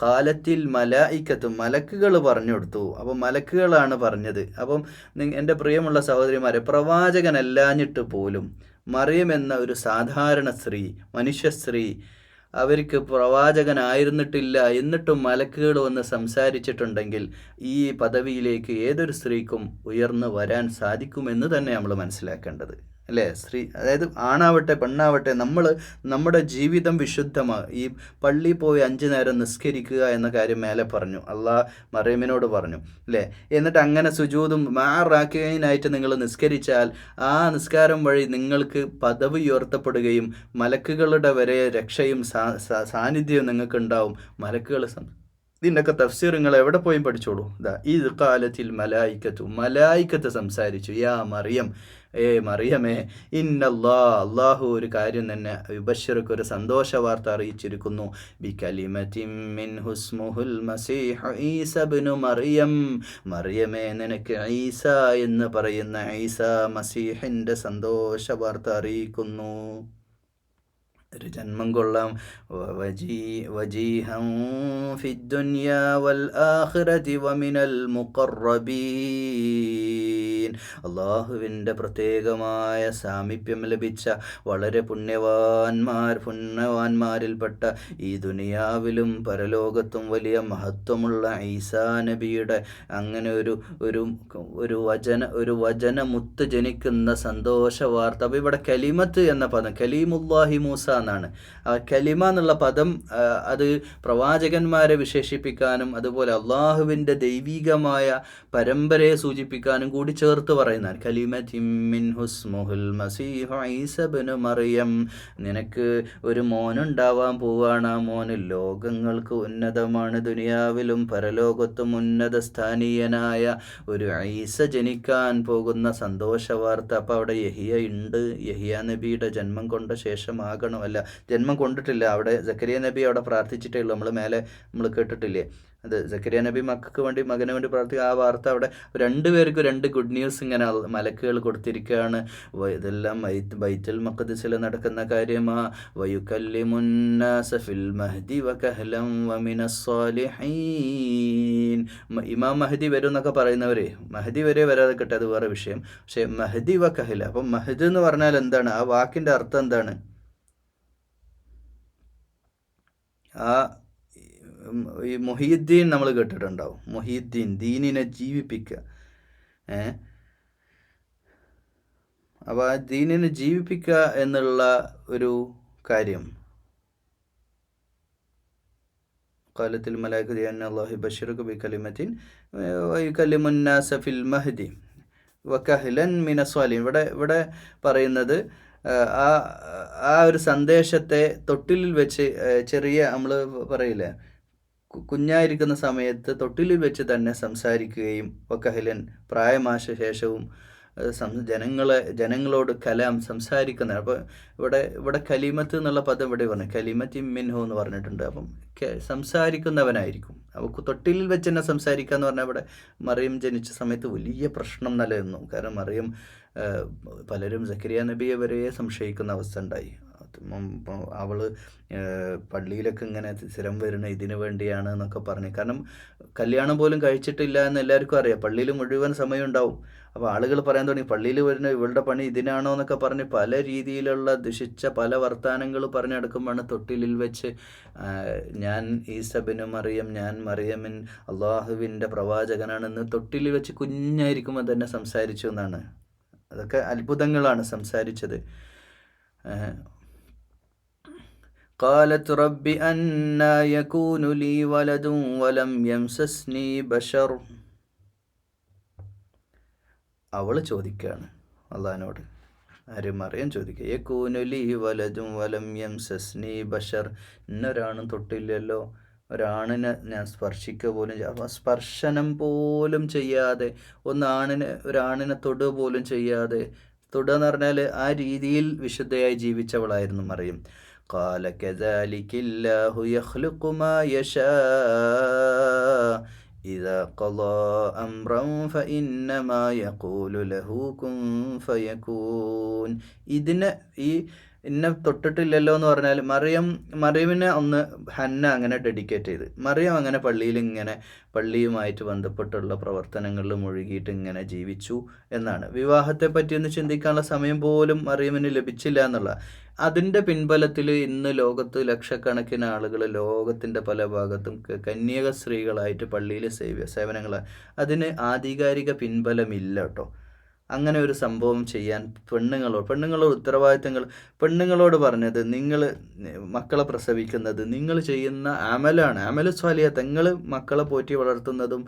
കാലത്തിൽ മലായികത്തു, മലക്കുകൾ പറഞ്ഞു കൊടുത്തു. അപ്പം മലക്കുകളാണ് പറഞ്ഞത്. അപ്പം എൻ്റെ പ്രിയമുള്ള സഹോദരിമാരെ, പ്രവാചകനല്ലാഞ്ഞിട്ട് പോലും മറിയം എന്ന ഒരു സാധാരണ സ്ത്രീ, മനുഷ്യ സ്ത്രീ, അവർക്ക് പ്രവാചകനായിരുന്നിട്ടില്ല, എന്നിട്ടും മലക്കുകൾ വന്ന് സംസാരിച്ചിട്ടുണ്ടെങ്കിൽ ഈ പദവിയിലേക്ക് ഏതൊരു സ്ത്രീക്കും ഉയർന്നു വരാൻ സാധിക്കുമെന്ന് തന്നെ നമ്മൾ മനസ്സിലാക്കേണ്ടത്, അല്ലേ? അതായത് ആണാവട്ടെ പെണ്ണാവട്ടെ, നമ്മുടെ ജീവിതം ഈ പള്ളി പോയി 5 നേരം നിസ്കരിക്കുക എന്ന കാര്യം മേലെ പറഞ്ഞു, അള്ളാഹ് മറിയമിനോട് പറഞ്ഞു, അല്ലേ? എന്നിട്ട് അങ്ങനെ സുജൂദും മാറാക്കിയതിനായിട്ട് നിങ്ങൾ നിസ്കരിച്ചാൽ ആ നിസ്കാരം വഴി നിങ്ങൾക്ക് പദവി ഉയർത്തപ്പെടുകയും മലക്കുകളുടെ വരെ രക്ഷയും സാന്നിധ്യവും നിങ്ങൾക്ക് ഉണ്ടാവും. ഇതിൻ്റെയൊക്കെ തഫ്സീർ നിങ്ങൾ എവിടെ പോയും പഠിച്ചോളൂ. ഇത് കാലത്തിൽ മലായിക്കത്ത് സംസാരിച്ചു, യാ മറിയം, മറിയമേ, അള്ളാഹു ഒരു കാര്യം തന്നെ യുബശ്ശിറുക്ക് ഒരു സന്തോഷ വാർത്ത അറിയിച്ചിരിക്കുന്നു. ബികലിമത്തിൻ മിൻഹു ഇസ്മുഹുൽ മസീഹ് ഈസ ഇബ്നു മറിയം, മറിയമേ നിനക്ക് ഈസ എന്ന് പറയുന്ന ഈസ മസീഹിൻ്റെ സന്തോഷ വാർത്ത അറിയിക്കുന്നു. ഒരു ജന്മം കൊള്ളാം. വജീഹൻ ഫിദ്ദുനിയാ വൽ ആഖിറതി വമിനൽ മുഖറബീൻ. അള്ളാഹുവിൻ്റെ പ്രത്യേകമായ സാമീപ്യം ലഭിച്ച വളരെ പുണ്യവാന്മാരിൽപ്പെട്ട ഈ ദുനിയാവിലും പരലോകത്തും വലിയ മഹത്വമുള്ള ഈസാ നബിയുടെ അങ്ങനെ ഒരു വചനമുത്ത് ജനിക്കുന്ന സന്തോഷ വാർത്ത. അപ്പോൾ ഇവിടെ കലിമത്ത് എന്ന പദം, കലീമുല്ലാഹി മൂസ എന്നാണ്. കലിമ എന്നുള്ള പദം അത് പ്രവാചകന്മാരെ വിശേഷിപ്പിക്കാനും അതുപോലെ അള്ളാഹുവിൻ്റെ ദൈവികമായ പരമ്പരയെ സൂചിപ്പിക്കാനും കൂടി ചേർത്ത് പറയുന്നതാണ്. കലിമത്തിൻ മിൻഹു ഇസ്മുഹുൽ മസീഹു ഈസ ഇബ്നു മറിയം, നിനക്ക് ഒരു മോനുണ്ടാവാൻ പോവാണ്. ആ മോന് ലോകങ്ങൾക്ക് ഉന്നതമാണ്, ദുനിയാവിലും പരലോകത്തും ഉന്നത സ്ഥാനീയനായ ഒരു ഈസ ജനിക്കാൻ പോകുന്ന സന്തോഷ വാർത്ത. അപ്പോൾ അവിടെ യഹിയ ഉണ്ട്. യഹിയ നബിയുടെ ജന്മം കൊണ്ട ശേഷമാകണം, അല്ല ജന്മം കൊണ്ടിട്ടില്ല, അവിടെ സക്കരിയ നബി അവിടെ പ്രാർത്ഥിച്ചിട്ടേ ഉള്ളൂ. നമ്മൾ കേട്ടിട്ടില്ലേ അത്? സക്കരിയ നബി മക്കൾക്ക് വേണ്ടി, മകന് വേണ്ടി പ്രാർത്ഥിക്കുക. ആ വാർത്ത അവിടെ രണ്ടുപേർക്കും 2 ഗുഡ് ന്യൂസ് ഇങ്ങനെ മലക്കുകൾ കൊടുത്തിരിക്കുകയാണ്. ഇതെല്ലാം ബൈത്തുൽ മഖ്ദിസിൽ നടക്കുന്ന കാര്യമാ. വയുകല്ലിമുന്നാസ ഫിൽ മഹ്ദി വകഹ്ലൻ വമിനസ് സ്വാലിഹീൻ. ഇമാം മഹ്ദി വരും എന്നൊക്കെ പറയുന്നവരെ മഹ്ദി വരെ വരാതെ കിട്ടുക, അത് വേറെ വിഷയം. പക്ഷേ മഹ്ദി വകഹ്ല, അപ്പം മഹ്ദ് എന്ന് പറഞ്ഞാൽ എന്താണ്? ആ വാക്കിൻ്റെ അർത്ഥം എന്താണ്? ആ ഈ മുഹിയുദ്ദീൻ നമ്മൾ കേട്ടിട്ടുണ്ടാവും. മുഹിയുദ്ദീൻ, ദീനിനെ ജീവിപ്പിക്കുക. അപ്പോൾ ആ ദീനിനെ ജീവിപ്പിക്കുക എന്നുള്ള ഒരു കാര്യം ഖാലത്തിൽ മലായികതു അന്നല്ലാഹു ബശിറുക ബികലിമത്തിൻ വയുകല്ലിമുന്നാസ ഫിൽ മഹ്ദി വകഹ്ലൻ മിനസ് സ്വാലിഹീൻ. ഇവിടെ പറയുന്നത് ആ ഒരു സന്ദേശത്തെ തൊട്ടിലിൽ വെച്ച്, ചെറിയ നമ്മൾ പറയില്ലേ കുഞ്ഞായിരിക്കുന്ന സമയത്ത് തൊട്ടിലിൽ വെച്ച് തന്നെ സംസാരിക്കുകയും വകഹ്ലൻ പ്രായമായ ശേഷവും ജനങ്ങളോട് കലാം സംസാരിക്കുന്ന. അപ്പോൾ ഇവിടെ കലിമത്ത് എന്നുള്ള പദം ഇവിടെ പറഞ്ഞു, കലിമത്തി മിൻഹു എന്ന് പറഞ്ഞിട്ടുണ്ട്. അപ്പം സംസാരിക്കുന്നവനായിരിക്കും. അപ്പോൾ തൊട്ടിലിൽ വെച്ച് തന്നെ സംസാരിക്കുക എന്ന് പറഞ്ഞാൽ ഇവിടെ മറിയം ജനിച്ച സമയത്ത് വലിയ പ്രശ്നം നിലനിന്നു. കാരണം മറിയം പലരും സക്കരിയ നബിയെ വരെ സംശയിക്കുന്ന അവസ്ഥ ഉണ്ടായി. അവൾ പള്ളിയിലൊക്കെ ഇങ്ങനെ സ്ഥിരം വരുന്ന ഇതിനു വേണ്ടിയാണ് എന്നൊക്കെ പറഞ്ഞു. കാരണം കല്യാണം പോലും കഴിച്ചിട്ടില്ല എന്ന് എല്ലാവർക്കും അറിയാം. പള്ളിയിൽ മുഴുവൻ സമയം ഉണ്ടാവും. അപ്പോൾ ആളുകൾ പറയാൻ തുടങ്ങി പള്ളിയിൽ വരുന്ന ഇവളുടെ പണി ഇതിനാണോ എന്നൊക്കെ പറഞ്ഞ് പല രീതിയിലുള്ള ദുഷിച്ച പല വർത്തമാനങ്ങൾ പറഞ്ഞെടുക്കുമ്പോഴാണ് തൊട്ടിലിൽ വെച്ച് ഞാൻ ഈസ ഇബ്നു മറിയം, ഞാൻ മറിയമിൻ അള്ളാഹുവിൻ്റെ പ്രവാചകനാണെന്ന് തൊട്ടിലിൽ വെച്ച് കുഞ്ഞായിരിക്കുമ്പോൾ തന്നെ സംസാരിച്ചു എന്നാണ്. അതൊക്കെ അത്ഭുതങ്ങളാണ് സംസാരിച്ചത്. قالت رب أنى يكون لي ولد ولم يمسسني بشر. അവൾ ചോദിക്കുകയാണ് അള്ളാഹിനോട്, ആരും മറിയം ചോദിക്കുക, യകൂനു ലീ വലദും വലം യംസസ്നി ബഷർ, ഇന്നൊരാണും തൊട്ടില്ലല്ലോ, ഒരാണിനെ ഞാൻ സ്പർശിക്കുക പോലും, സ്പർശനം പോലും ചെയ്യാതെ, ഒരാണിനെ തൊടുക പോലും ചെയ്യാതെ, തൊടുക എന്ന് പറഞ്ഞാൽ ആ രീതിയിൽ വിശുദ്ധയായി ജീവിച്ചവളായിരുന്നു മറിയം. قال كذلك الله يخلق ما يشاء إذا قضى أمرا فإنما يقول له كن فيكون. എന്നെ തൊട്ടിട്ടില്ലല്ലോ എന്ന് പറഞ്ഞാൽ മറിയമിനെ ഒന്ന് ഹന്ന അങ്ങനെ ഡെഡിക്കേറ്റ് ചെയ്ത്, മറിയം അങ്ങനെ പള്ളിയുമായിട്ട് ബന്ധപ്പെട്ടുള്ള പ്രവർത്തനങ്ങളിൽ മുഴുകിയിട്ട് ഇങ്ങനെ ജീവിച്ചു എന്നാണ്. വിവാഹത്തെ പറ്റിയൊന്ന് ചിന്തിക്കാനുള്ള സമയം പോലും മറിയമിന് ലഭിച്ചില്ല എന്നുള്ള അതിൻ്റെ പിൻബലത്തിൽ ഇന്ന് ലോകത്ത് ലക്ഷക്കണക്കിന് ആളുകൾ ലോകത്തിൻ്റെ പല ഭാഗത്തും കന്യക സ്ത്രീകളായിട്ട് പള്ളിയിൽ സേവനങ്ങൾ, അതിന് ആധികാരിക പിൻബലമില്ല കേട്ടോ. അങ്ങനെ ഒരു സംഭവം ചെയ്യാൻ പെണ്ണുങ്ങളോട് ഉത്തരവാദിത്തങ്ങൾ, പെണ്ണുങ്ങളോട് പറഞ്ഞത്, നിങ്ങൾ മക്കളെ പ്രസവിക്കുന്നത് നിങ്ങൾ ചെയ്യുന്ന അമല് സ്വാലിഹത്ത്, നിങ്ങൾ മക്കളെ പോറ്റി വളർത്തുന്നതും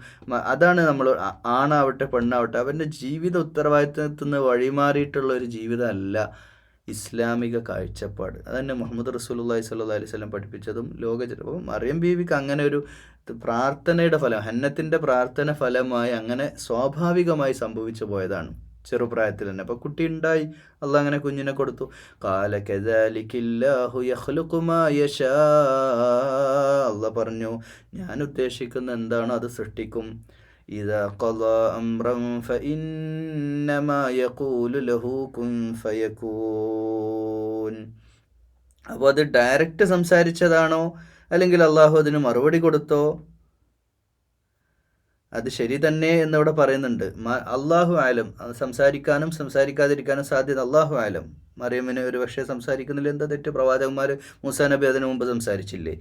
അതാണ്. നമ്മൾ ആണാവട്ടെ പെണ്ണാവട്ടെ അവൻ്റെ ജീവിത ഉത്തരവാദിത്തത്തിൽ നിന്ന് വഴിമാറിയിട്ടുള്ള ഒരു ജീവിതമല്ല ഇസ്ലാമിക കാഴ്ചപ്പാട്. അതന്നെ മുഹമ്മദ് റസൂലുള്ളാഹി സ്വല്ലല്ലാഹി അലൈഹി വസല്ലം പഠിപ്പിച്ചതും അപ്പോൾ മറിയം ബീവിക്ക് അങ്ങനെ ഒരു പ്രാർത്ഥനയുടെ ഫലം, ഹന്നത്തിൻ്റെ പ്രാർത്ഥന ഫലമായി അങ്ങനെ സ്വാഭാവികമായി സംഭവിച്ചു പോയതാണ് ചെറുപ്രായത്തിൽ തന്നെ. അപ്പോൾ കുട്ടി ഉണ്ടായി, അള്ളാഹ് അങ്ങനെ കുഞ്ഞിനെ കൊടുത്തു. ഖാല കദാലികില്ലാഹു യഖ്ലുഖു മാ യശാ, അള്ളാഹ് പറഞ്ഞു ഞാൻ ഉദ്ദേശിക്കുന്ന എന്താണോ അത് സൃഷ്ടിക്കും. ഇദാ ഖളാ അംറൻ ഫഇന്നമാ യഖൂലു ലഹു കുൻ ഫയകൂൻ. അപ്പോൾ അത് ഡയറക്റ്റ് സംസാരിച്ചതാണോ അല്ലെങ്കിൽ അള്ളാഹു അതിന് മറുപടി കൊടുത്തോ? അത് ശരി തന്നെ എന്നിവിടെ പറയുന്നുണ്ട്. അള്ളാഹു ആലം, സംസാരിക്കാനും സംസാരിക്കാതിരിക്കാനും സാധ്യത അള്ളാഹു ആലം. മറിയമ്മിന് ഒരു പക്ഷേ സംസാരിക്കുന്നില്ല, എന്താ തെറ്റ്? പ്രവാചകന്മാർ മൂസാ നബി അതിനു മുമ്പ് സംസാരിച്ചില്ലേ?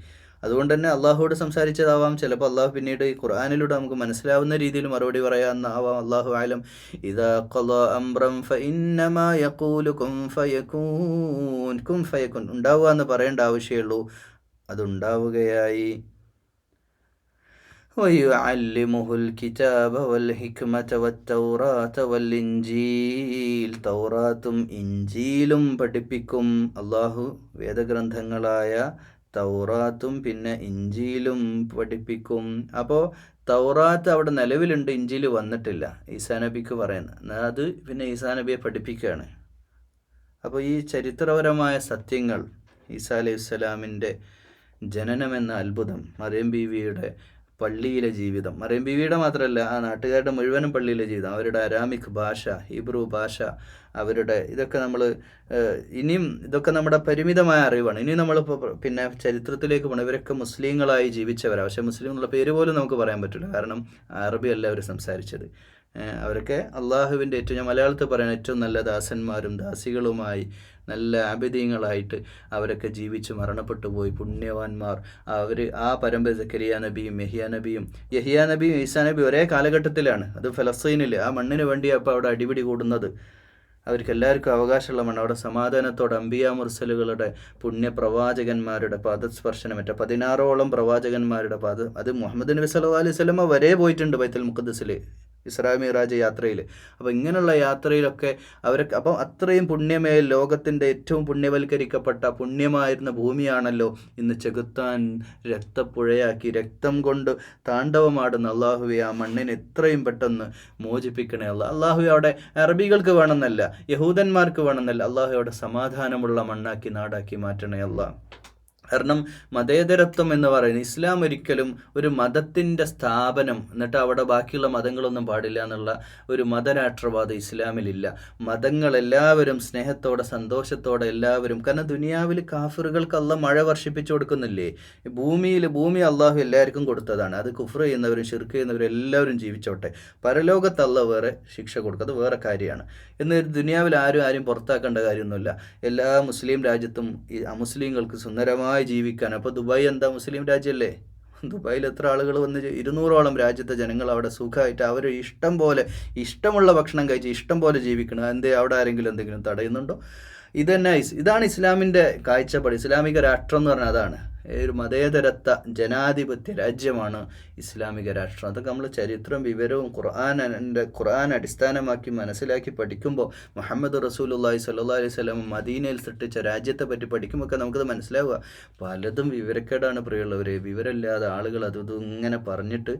അതുകൊണ്ട് തന്നെ അള്ളാഹുവോട് സംസാരിച്ചതാവാം. ചിലപ്പോൾ അള്ളാഹു പിന്നീട് ഈ ഖുർആനിലൂടെ നമുക്ക് മനസ്സിലാവുന്ന രീതിയിൽ മറുപടി പറയാമെന്നാവാം. അള്ളാഹു ആലം. ഇദാ ഖളാ അംറൻ ഫഇന്നമാ യഖൂലു കുൻ ഫയകൂൻ. കുൻ ഫയകൂൻ, ഉണ്ടാവുക എന്ന് പറയേണ്ട ആവശ്യമുള്ളൂ, അതുണ്ടാവുകയായി. വയുഅല്ലിമുഹുൽ കിതാബ വൽ ഹിക്മത വത്തൗറാത വൽ ഇൻജീൽ. തൗറാത്തും ഇൻജീലും പഠിപ്പിക്കും അള്ളാഹു. വേദഗ്രന്ഥങ്ങളായ തൗറാത്തും പിന്നെ ഇൻജീലും പഠിപ്പിക്കും. അപ്പോൾ തൗറാത്ത് അവിടെ നിലവിലുണ്ട്, ഇൻജീൽ വന്നിട്ടില്ല, ഈസാ നബിക്ക് പറയുന്നത്. അത് പിന്നെ ഈസാ നബിയെ പഠിപ്പിക്കുകയാണ്. അപ്പോൾ ഈ ചരിത്രപരമായ സത്യങ്ങൾ, ഈസാ അലൈഹി സ്വലാമിൻ്റെ ജനനമെന്ന അത്ഭുതം, മറിയം ബീവിയുടെ പള്ളിയിലെ ജീവിതം, മറിയം ബീവിയുടെ മാത്രമല്ല ആ നാട്ടുകാരുടെ മുഴുവനും പള്ളിയിലെ ജീവിതം, അവരുടെ അരാമിക് ഭാഷ, ഹീബ്രു ഭാഷ, അവരുടെ ഇതൊക്കെ നമ്മൾ ഇനിയും ഇതൊക്കെ നമ്മുടെ പരിമിതമായ അറിവാണ്. ഇനി നമ്മളിപ്പോൾ പിന്നെ ചരിത്രത്തിലേക്ക് പോകണം. ഇവരൊക്കെ മുസ്ലിങ്ങളായി ജീവിച്ചവരാണ്, പക്ഷേ മുസ്ലിം എന്നുള്ള പേര് പോലും നമുക്ക് പറയാൻ പറ്റില്ല, കാരണം അറബി അല്ല അവർ സംസാരിച്ചത്. അവരൊക്കെ അള്ളാഹുവിൻ്റെ ഏറ്റവും, ഞാൻ മലയാളത്തിൽ പറയാൻ, ഏറ്റവും നല്ല ദാസന്മാരും ദാസികളുമായി നല്ല ആബിദീങ്ങളായിട്ട് അവരൊക്കെ ജീവിച്ച് മരണപ്പെട്ടു പോയി, പുണ്യവാന്മാർ. അവർ ആ പരമ്പര സക്കരിയ നബിയും യഹിയാ നബിയും ഈസാ നബിയും ഒരേ കാലഘട്ടത്തിലാണ്. അത് ഫലസ്തീനിൽ ആ മണ്ണിന് വേണ്ടിയാണ് അപ്പോൾ അവിടെ അടിപിടി കൂടുന്നത്. അവർക്ക് എല്ലാവർക്കും അവകാശമുള്ള മണ്ണ്. അവിടെ സമാധാനത്തോടെ അംബിയാ മുർസലുകളുടെ പുണ്യപ്രവാചകന്മാരുടെ പാദസ്പർശനം, 16ഓളം പ്രവാചകന്മാരുടെ അത് മുഹമ്മദ് നബി സല്ലല്ലാഹു അലൈഹി വസല്ലമ വരെ പോയിട്ടുണ്ട് ബൈത്തുൽ മുഖദ്ദസിൽ ഇസ്രാ മിറാജ് യാത്രയിൽ. അപ്പോൾ ഇങ്ങനെയുള്ള യാത്രയിലൊക്കെ അവരൊക്കെ, അപ്പോൾ അത്രയും പുണ്യമേൽ ലോകത്തിൻ്റെ ഏറ്റവും പുണ്യവൽക്കരിക്കപ്പെട്ട പുണ്യമായിരുന്ന ഭൂമിയാണല്ലോ ഇന്ന് ചെകുത്താൻ രക്തപ്പുഴയാക്കി രക്തം കൊണ്ട് താണ്ഡവമാടുന്ന അള്ളാഹുവെ, ആ മണ്ണിനെ എത്രയും പെട്ടെന്ന് മോചിപ്പിക്കണേ അല്ലാ. അള്ളാഹുവെ അവിടെ അറബികൾക്ക് വേണമെന്നല്ല, യഹൂദന്മാർക്ക് വേണമെന്നല്ല, അള്ളാഹു അവിടെ സമാധാനമുള്ള മണ്ണാക്കി നാടാക്കി മാറ്റണേ അല്ലാ. കാരണം മതേതരത്വം എന്ന് പറയുന്നത്, ഇസ്ലാം ഒരിക്കലും ഒരു മതത്തിൻ്റെ സ്ഥാപനം എന്നിട്ട് അവിടെ ബാക്കിയുള്ള മതങ്ങളൊന്നും പാടില്ല എന്നുള്ള ഒരു മതരാഷ്ട്രവാദം ഇസ്ലാമിലില്ല. മതങ്ങളെല്ലാവരും സ്നേഹത്തോടെ സന്തോഷത്തോടെ എല്ലാവരും, കാരണം ദുനിയാവിൽ കാഫിറുകൾക്ക് അള്ളാഹ് മഴ വർഷിപ്പിച്ചു കൊടുക്കുന്നില്ലേ? ഭൂമി അള്ളാഹു എല്ലാവർക്കും കൊടുത്തതാണ്. അത് കുഫ്ർ ചെയ്യുന്നവരും ശിർക്ക് ചെയ്യുന്നവരും എല്ലാവരും ജീവിച്ചോട്ടെ. പരലോകത്ത് അള്ളാഹ് വേറെ ശിക്ഷ കൊടുക്കുക, അത് വേറെ കാര്യമാണ്. എന്ന് ദുനിയാവിൽ ആരും പുറത്താക്കേണ്ട കാര്യമൊന്നുമില്ല. എല്ലാ മുസ്ലിം രാജ്യത്തും ഈ അമുസ്ലിങ്ങൾക്ക് സുന്ദരമായി ജീവിക്കാൻ. അപ്പോൾ ദുബായ് എന്താ മുസ്ലിം രാജ്യമല്ലേ? ദുബായിൽ എത്ര ആളുകൾ വന്ന് 200ഓളം രാജ്യത്തെ ജനങ്ങൾ അവിടെ സുഖമായിട്ട് അവർ ഇഷ്ടമുള്ള ഭക്ഷണം കഴിച്ച് ഇഷ്ടം പോലെ ജീവിക്കണം. അവിടെ ആരെങ്കിലും എന്തെങ്കിലും തടയുന്നുണ്ടോ? ഇതാണ് ഇസ്ലാമിൻ്റെ കാഴ്ചപ്പാട്. ഇസ്ലാമിക രാഷ്ട്രം എന്ന് പറഞ്ഞാൽ അതാണ്. ഒരു മതേതരത്വ ജനാധിപത്യ രാജ്യമാണ് ഇസ്ലാമിക രാഷ്ട്രം. അതൊക്കെ നമ്മൾ ചരിത്രം വിവരവും ഖുർആൻ അടിസ്ഥാനമാക്കി മനസ്സിലാക്കി പഠിക്കുമ്പോൾ, മുഹമ്മദ് റസൂലുള്ളാഹി സ്വല്ലല്ലാഹി അലൈഹി വസല്ലം മദീനയിൽ സൃഷ്ടിച്ച രാജ്യത്തെ പറ്റി പഠിക്കുമ്പോൾ നമുക്കത് മനസ്സിലാവുക. പലതും വിവരക്കേടാണ് പ്രിയമുള്ളവർ. വിവരമില്ലാതെ ആളുകൾ അതും ഇങ്ങനെ പറഞ്ഞിട്ട്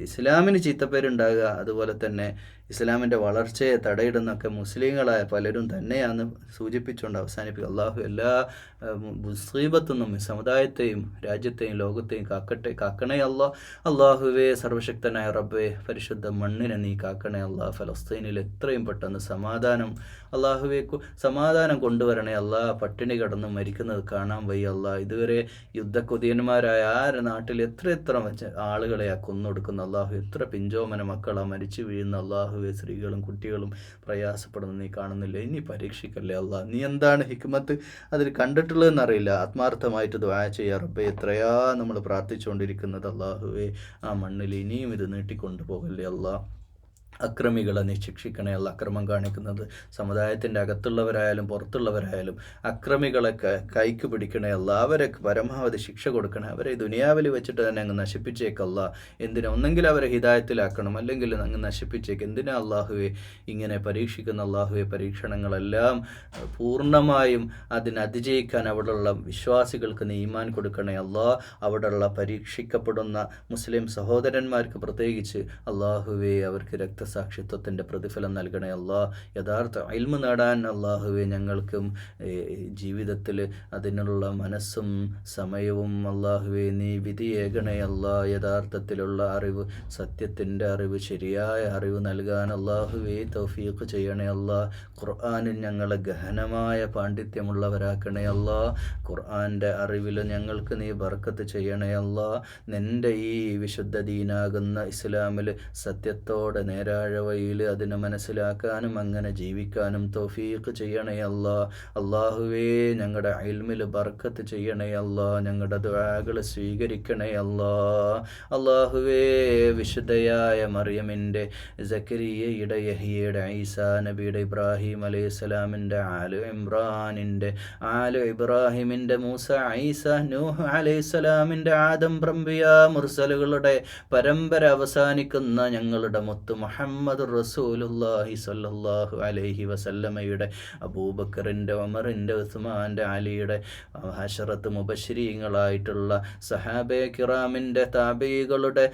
ഇസ്ലാമിന് ചീത്തപ്പേരുണ്ടാകുക, അതുപോലെ തന്നെ ഇസ്ലാമിൻ്റെ വളർച്ചയെ തടയിടുന്നൊക്കെ മുസ്ലിങ്ങളായ പലരും തന്നെയാണെന്ന് സൂചിപ്പിച്ചുകൊണ്ട് അവസാനിപ്പിക്കുക. അള്ളാഹു എല്ലാ മുസീബത്തുനിന്നും സമുദായത്തിൽ രാജ്യത്തെയും ലോകത്തെയും കാക്കണേ അല്ലാ. അള്ളാഹുവേ സർവശക്തനായ റബ്ബേ, പരിശുദ്ധ മണ്ണിനെ നീ കാക്കണേ അല്ലാ. ഫലസ്തീനിൽ എത്രയും പെട്ടെന്ന് അള്ളാഹുവെ സമാധാനം കൊണ്ടുവരണേ അല്ലാ. പട്ടിണി കിടന്ന് മരിക്കുന്നത് കാണാൻ വയ്യ അല്ലാ. ഇതുവരെ യുദ്ധക്കൊതിയന്മാരായ നാട്ടിൽ എത്ര ആളുകളെയാ കൊന്നൊടുക്കുന്ന അള്ളാഹു. എത്ര പിഞ്ചോമന മക്കളാ മരിച്ചു വീഴുന്ന അള്ളാഹുവെ. സ്ത്രീകളും കുട്ടികളും പ്രയാസപ്പെടുന്നു നീ കാണുന്നില്ല. ഇനി പരീക്ഷിക്കല്ലേ അല്ലാ. നീ എന്താണ് ഹിക്മത്ത് അതിൽ കണ്ടിട്ടുള്ളതെന്ന് അറിയില്ല. ആത്മാർത്ഥമായിട്ട് ദുആ ചെയ്യാ റബ്ബേ. എത്രയാ നമ്മൾ പ്രാർത്ഥിച്ചുകൊണ്ടിരിക്കുന്നത് അള്ളാഹുവെ. ആ മണ്ണിൽ ഇനിയും ഇത് നീട്ടിക്കൊണ്ടു പോകല്ലേ അല്ലാ. അക്രമികളെ നീ ശിക്ഷിക്കണേ അല്ല. അക്രമം കാണിക്കുന്നത് സമുദായത്തിൻ്റെ അകത്തുള്ളവരായാലും പുറത്തുള്ളവരായാലും അക്രമികളെ കൈക്ക് പിടിക്കണേ അല്ല. അവരെ പരമാവധി ശിക്ഷ കൊടുക്കണേ. അവരെ ദുനിയാവിൽ വെച്ചിട്ട് തന്നെ അങ്ങ് നശിപ്പിച്ചേക്കല്ല. എന്തിനാ? ഒന്നെങ്കിൽ അവരെ ഹിദായത്തിലാക്കണം, അല്ലെങ്കിൽ അങ്ങ് നശിപ്പിച്ചേക്ക്. എന്തിനാ അള്ളാഹുവെ ഇങ്ങനെ പരീക്ഷിക്കുന്ന അള്ളാഹുവെ? പരീക്ഷണങ്ങളെല്ലാം പൂർണ്ണമായും അതിജയിക്കാൻ അവിടെയുള്ള വിശ്വാസികൾക്ക് നീ ഈമാൻ കൊടുക്കണേ അല്ലാ. അവിടെയുള്ള പരീക്ഷിക്കപ്പെടുന്ന മുസ്ലിം സഹോദരന്മാർക്ക് പ്രത്യേകിച്ച് അള്ളാഹുവെ അവർക്ക് സാക്ഷിത്വത്തിൻ്റെ പ്രതിഫലം നൽകണേ അല്ലാ. യഥാർത്ഥ ഇൽമ് നേടാൻ അള്ളാഹുവെ ഞങ്ങൾക്കും ജീവിതത്തിൽ അതിനുള്ള മനസ്സും സമയവും അള്ളാഹുവെ നീ വിധിയേകണേ അല്ലാ. യഥാർത്ഥത്തിലുള്ള അറിവ്, സത്യത്തിൻ്റെ അറിവ്, ശരിയായ അറിവ് നൽകാൻ അള്ളാഹുവെ തൗഫീഖ് ചെയ്യണേ അല്ലാ. ഖുർആനിൽ ഞങ്ങളെ ഗഹനമായ പാണ്ഡിത്യമുള്ളവരാക്കണേ അല്ലാ. ഖുർആൻ്റെ അറിവിൽ ഞങ്ങൾക്ക് നീ ബർക്കത്ത് ചെയ്യണേ അല്ലാ. നിൻ്റെ ഈ വിശുദ്ധ ദീനാകുന്ന ഇസ്ലാമിൽ സത്യത്തോടെ നേരാഴ വഴിയിൽ അതിനെ മനസ്സിലാക്കാനും അങ്ങനെ ജീവിക്കാനും തൗഫീഖ് ചെയ്യണേ അല്ലാ. അള്ളാഹുവേ ഞങ്ങളുടെ ഇൽമിൽ ബർക്കത്ത് ചെയ്യണേ അല്ലാ. ഞങ്ങളുടെ ദുആകൾ സ്വീകരിക്കണേ അല്ലാ. അള്ളാഹുവേ വിശുദ്ധയായ മറിയമിൻ്റെ, സക്കരിയയുടെ, യഹ്യയുടെ, ഈസാ നബിയുടെ, ഇബ്രാഹിം അലൈഹിസ്സലാമിൻ്റെ, ആലു ഇബ്രാഹിമിൻ്റെ, മൂസ, ഈസ, നൂഹ് അലൈഹിസ്സലാമിൻ്റെ, ആദം പ്രംബിയ മുർസലുകളുടെ പരമ്പര അവസാനിക്കുന്ന ഞങ്ങളുടെ മുത്ത് മുഹമ്മദ് റസൂലുള്ളാഹി സ്വല്ലല്ലാഹു അലൈഹി വസല്ലമയുടെ, അബൂബക്കറിൻ്റെ, ഉമറിൻ്റെ, ഉസ്മാൻ്റെ, അലിയുടെ, ഹശറത്ത് മുബശ്ശിരീങ്ങളായിട്ടുള്ള സഹാബെ കിറാമിൻ്റെ, താബീകളുടെ,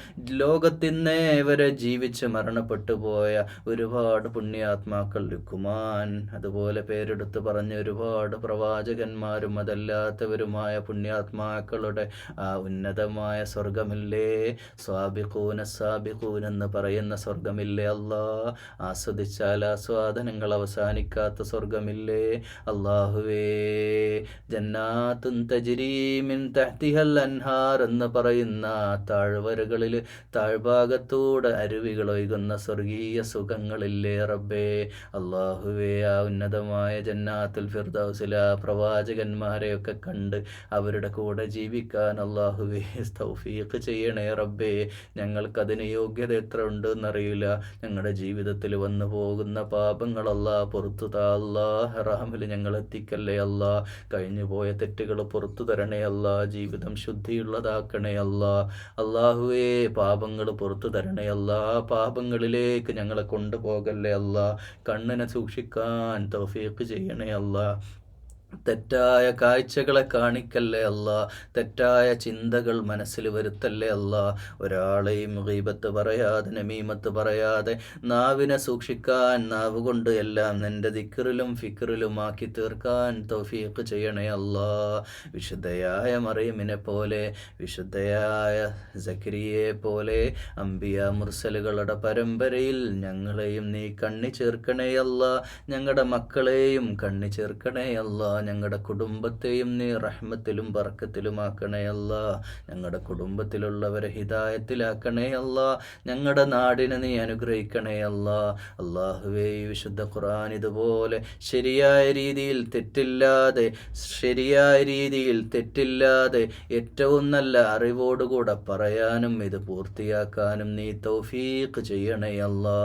ലോകത്തിന്നേ വരെ ജീവിച്ച് മരണപ്പെട്ടു പോയ ഒരുപാട് പുണ്യാത്മാക്കൾ, ലുക്കുമാൻ, അതുപോലെ പേരെടുത്ത് പറഞ്ഞ ഒരുപാട് പ്രവാചകന്മാരും അതല്ലാത്തവരുമായ പുണ്യാത്മാക്കളുടെ ആ ഉന്നതമായ സ്വർഗമില്ലേ, സ്വാബിഖൂന സാബിഖൂൻ എന്ന് പറയുന്ന സ്വർഗമില്ലേ അല്ലാ. ആസ്വദിച്ചാൽ ആസ്വാദനങ്ങൾ അവസാനിക്കാത്ത സ്വർഗമില്ലേ അല്ലാഹുവേ. ജന്നാത്തുൻ തജ്രീ മിൻ തഹ്തിഹൽ അൻഹാർ എന്ന് പറയുന്ന താഴ്വരകളിൽ താഴ്ഭാഗത്തൂടെ അരുവികൾ ഒഴുകുന്ന സ്വർഗീയ സുഖങ്ങളില്ലേ റബ്ബേ. അല്ലാഹുവേ ആ ഉന്നതമായ ജന്നാത്തുൽ ഫിർദൗസിൽ ആ പ്രവാചകന്മാരെയൊക്കെ കണ്ട് അവരുടെ കൂടെ ജീവിക്കാൻ അല്ലാഹുവേ തൗഫീഖ് ചെയ്യണേ റബ്ബേ. ഞങ്ങൾക്കതിന് യോഗ്യത എത്ര ഉണ്ടെന്നറിയില്ല. ഞങ്ങളുടെ ജീവിതത്തിൽ വന്നു പോകുന്ന പാപങ്ങളല്ലാ പുറത്തു താ അല്ലാ. ഹറാമിൽ ഞങ്ങൾ എത്തിക്കല്ലേ അല്ലാ. കഴിഞ്ഞു പോയ തെറ്റുകൾ പുറത്തു തരണേ അല്ലാ. ജീവിതം ശുദ്ധിയുള്ളതാക്കണേ അല്ലാ. അല്ലാഹുവേ പാപങ്ങൾ പുറത്തു തരണേ അല്ലാ. പാപങ്ങളിലേക്ക് ഞങ്ങളെ കൊണ്ടുപോകല്ലേ അല്ലാ. കണ്ണിനെ സൂക്ഷിക്കാൻ തൗഫീഖ് ചെയ്യണേ അല്ലാ. തെറ്റായ കാഴ്ചകളെ കാണിക്കല്ലേ അല്ലാ. തെറ്റായ ചിന്തകൾ മനസ്സിൽ വരുത്തല്ലേ അല്ലാ. ഒരാളെയും ഗീബത്ത് പറയാതെ, നമീമത്ത് പറയാതെ, നാവിനെ സൂക്ഷിക്കാൻ, നാവ് കൊണ്ട് എല്ലാം നിൻ്റെ ദിക്റിലും ഫിക്റിലുമാക്കി തീർക്കാൻ തൗഫീഖ് ചെയ്യണേ അല്ലാ. വിശുദ്ധയായ മറിയമിനെ പോലെ, വിശുദ്ധയായ സക്കരിയയെ പോലെ അംബിയ മുർസലുകളുടെ പരമ്പരയിൽ ഞങ്ങളെയും നീ കണ്ണി ചേർക്കണേ അല്ലാ. ഞങ്ങളുടെ മക്കളെയും കണ്ണി ചേർക്കണേ അല്ലാ. ഞങ്ങളുടെ കുടുംബത്തെയും നീ റഹ്മത്തിലും ബർക്കത്തിലുമാക്കണേ അല്ലാ. ഞങ്ങളുടെ കുടുംബത്തിലുള്ളവരെ ഹിദായത്തിലാക്കണേ അല്ലാ. ഞങ്ങളുടെ നാടിനെ നീ അനുഗ്രഹിക്കണേ അല്ലാ. അല്ലാഹുവേ വിശുദ്ധ ഖുർആൻ ഇതുപോലെ ശരിയായ രീതിയിൽ തെറ്റില്ലാതെ ഏറ്റവും നല്ല അറിവോടുകൂടെ പറയാനും ഇത് പൂർത്തിയാക്കാനും നീ തൗഫീഖ് ചെയ്യണേ അല്ലാ.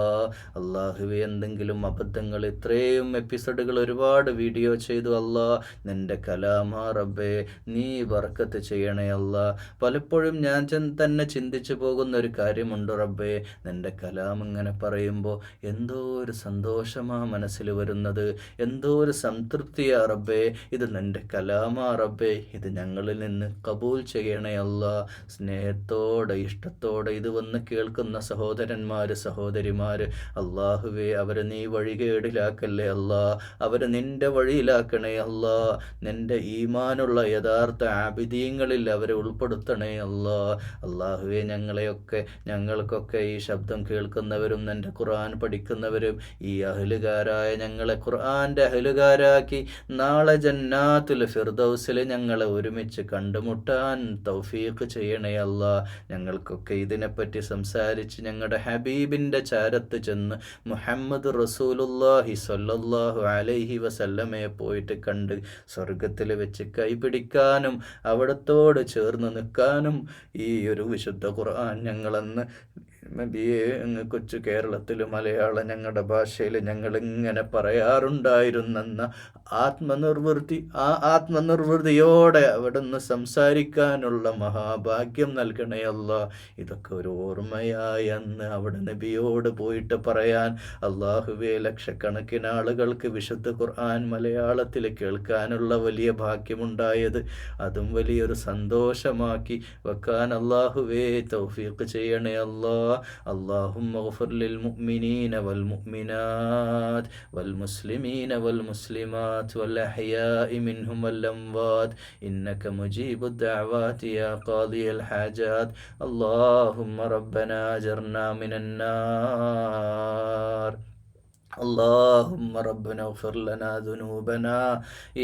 അല്ലാഹുവേ എന്തെങ്കിലും അബദ്ധങ്ങൾ, ഇത്രയും എപ്പിസോഡുകൾ ഒരുപാട് വീഡിയോ ചെയ്തു അല്ലാ. നിന്റെ കലാമാ റബ്ബേ നീ ബർക്കത്ത് ചെയ്യണേ അല്ലാ. പലപ്പോഴും ഞാൻ തന്നെ ചിന്തിച്ചു പോകുന്ന ഒരു കാര്യമുണ്ട് റബ്ബേ. നിന്റെ കലാം ഇങ്ങനെ പറയുമ്പോൾ എന്തോ ഒരു സന്തോഷമാ മനസ്സിൽ വരുന്നത്, എന്തോ ഒരു സംതൃപ്തിയാ റബ്ബേ. ഇത് നിന്റെ കലാമാ റബ്ബേ. ഇത് ഞങ്ങളിൽ നിന്ന് കബൂൽ ചെയ്യണേ അല്ലാ. സ്നേഹത്തോടെ ഇഷ്ടത്തോടെ ഇത് വന്ന് കേൾക്കുന്ന സഹോദരന്മാര്, സഹോദരിമാര്, അല്ലാഹുവേ അവരെ നീ വഴികേടിലാക്കല്ലേ അല്ലാ. അവരെ നിന്റെ വഴിയിലാക്കണേ അല്ലാ. അല്ലാ. നിൻ്റെ ഈമാനുള്ള യഥാർത്ഥ ആബിദീങ്ങളിൽ അവരെ ഉൾപ്പെടുത്തണേ അല്ലാ. അള്ളാഹുവെ ഞങ്ങൾക്കൊക്കെ ഈ ശബ്ദം കേൾക്കുന്നവരും നിൻ്റെ ഖുർആൻ പഠിക്കുന്നവരും ഈ അഹ്ലുകാരായ ഞങ്ങളെ ഖുർആൻ്റെ അഹ്ലുകാരാക്കി നാളെ ജന്നാത്തുൽ ഫിർദൗസിൽ ഞങ്ങളെ ഒരുമിച്ച് കണ്ടുമുട്ടാൻ തൗഫീഖ് ചെയ്യണേ അല്ലാ. ഞങ്ങൾക്കൊക്കെ ഇതിനെപ്പറ്റി സംസാരിച്ച് ഞങ്ങളുടെ ഹബീബിൻ്റെ ചാരത്ത് ചെന്ന് മുഹമ്മദ് റസൂലുള്ളാഹി സ്വല്ലല്ലാഹു അലൈഹി വസല്ലമയെ പോയിട്ട് കണ്ട് സ്വർഗത്തിൽ വെച്ച് കൈപിടിക്കാനും അവിടത്തോട് ചേർന്ന് നിൽക്കാനും ഈ ഒരു വിശുദ്ധ ഖുർആൻ ഞങ്ങളന്ന് നബിയെ അങ്ങ് കൊച്ചു കേരളത്തിൽ മലയാളം ഞങ്ങളുടെ ഭാഷയിൽ ഞങ്ങളിങ്ങനെ പറയാറുണ്ടായിരുന്നെന്ന ആത്മനിർവൃതിയോടെ അവിടുന്ന് സംസാരിക്കാനുള്ള മഹാഭാഗ്യം നൽകണേ അല്ലാ. ഇതൊക്കെ ഒരു ഓർമ്മയായി അന്ന് അവിടെ നബിയോട് പോയിട്ട് പറയാൻ അള്ളാഹുവേ ലക്ഷക്കണക്കിന് ആളുകൾക്ക് വിശുദ്ധ ഖുർആൻ മലയാളത്തിൽ കേൾക്കാനുള്ള വലിയ ഭാഗ്യമുണ്ടായത് അതും വലിയൊരു സന്തോഷമാക്കി വെക്കാൻ അള്ളാഹുവേ തൗഫീഖ് ചെയ്യണേ അല്ലാ. اللهم اغفر للمؤمنين والمؤمنات والمسلمين والمسلمات والأحياء منهم والأموات إنك مجيب الدعوات يا قاضي الحاجات. اللهم ربنا أجرنا من النار. اللهم ربنا اغفر لنا ذنوبنا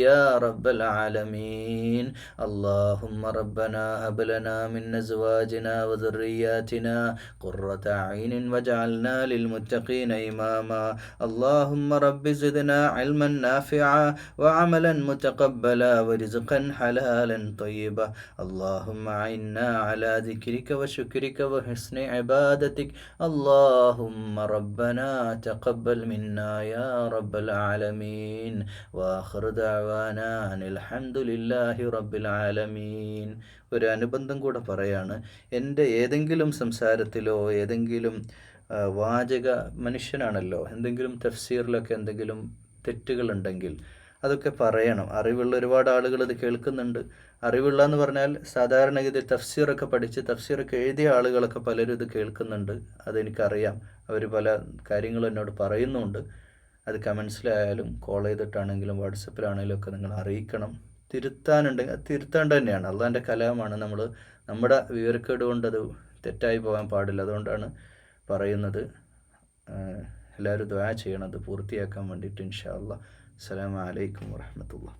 يا رب العالمين. اللهم ربنا هب لنا من أزواجنا وذرياتنا قرة أعين واجعلنا للمتقين إماما. اللهم رب زدنا علما نافعا وعملا متقبلا ورزقا حلالا طيبا. اللهم أعنا على ذكرك وشكرك وحسن عبادتك. اللهم ربنا تقبل منا يا رب العالمين. وآخر دعوانا أن الحمد لله رب العالمين. ഒരു അനുബന്ധം കൂടെ പറയാണ്. എൻ്റെ ഏതെങ്കിലും സംസാരത്തിലോ ഏതെങ്കിലും വാചക മനുഷ്യനാണല്ലോ, എന്തെങ്കിലും തഫ്സീറിലൊക്കെ എന്തെങ്കിലും തെറ്റുകളുണ്ടെങ്കിൽ അതൊക്കെ പറയണം. അറിവുള്ള ഒരുപാട് ആളുകൾ ഇത് കേൾക്കുന്നുണ്ട്. അറിവുള്ള എന്ന് പറഞ്ഞാൽ സാധാരണഗതി തഫ്സീറൊക്കെ പഠിച്ച് തഫ്സീറൊക്കെ എഴുതിയ ആളുകളൊക്കെ പലരും ഇത് കേൾക്കുന്നുണ്ട്. അതെനിക്കറിയാം. അവർ പല കാര്യങ്ങളും എന്നോട് പറയുന്നുണ്ട്. അത് കമൻസിലായാലും കോൾ ചെയ്തിട്ടാണെങ്കിലും വാട്സപ്പിലാണെങ്കിലും ഒക്കെ നിങ്ങൾ അറിയിക്കണം. തിരുത്താനുണ്ടെങ്കിൽ അത് തിരുത്തേണ്ട തന്നെയാണ്. അള്ളാൻ്റെ കലാമാണ്. നമ്മുടെ വിവരക്കേട് കൊണ്ടത് തെറ്റായി പോകാൻ പാടില്ല. അതുകൊണ്ടാണ് പറയുന്നത്. എല്ലാവരും ദുആ ചെയ്യണം അത് പൂർത്തിയാക്കാൻ വേണ്ടിയിട്ട് ഇൻഷാ അല്ലാഹ്. അസ്സലാമു അലൈക്കും വറഹ്മത്തുള്ളാഹി.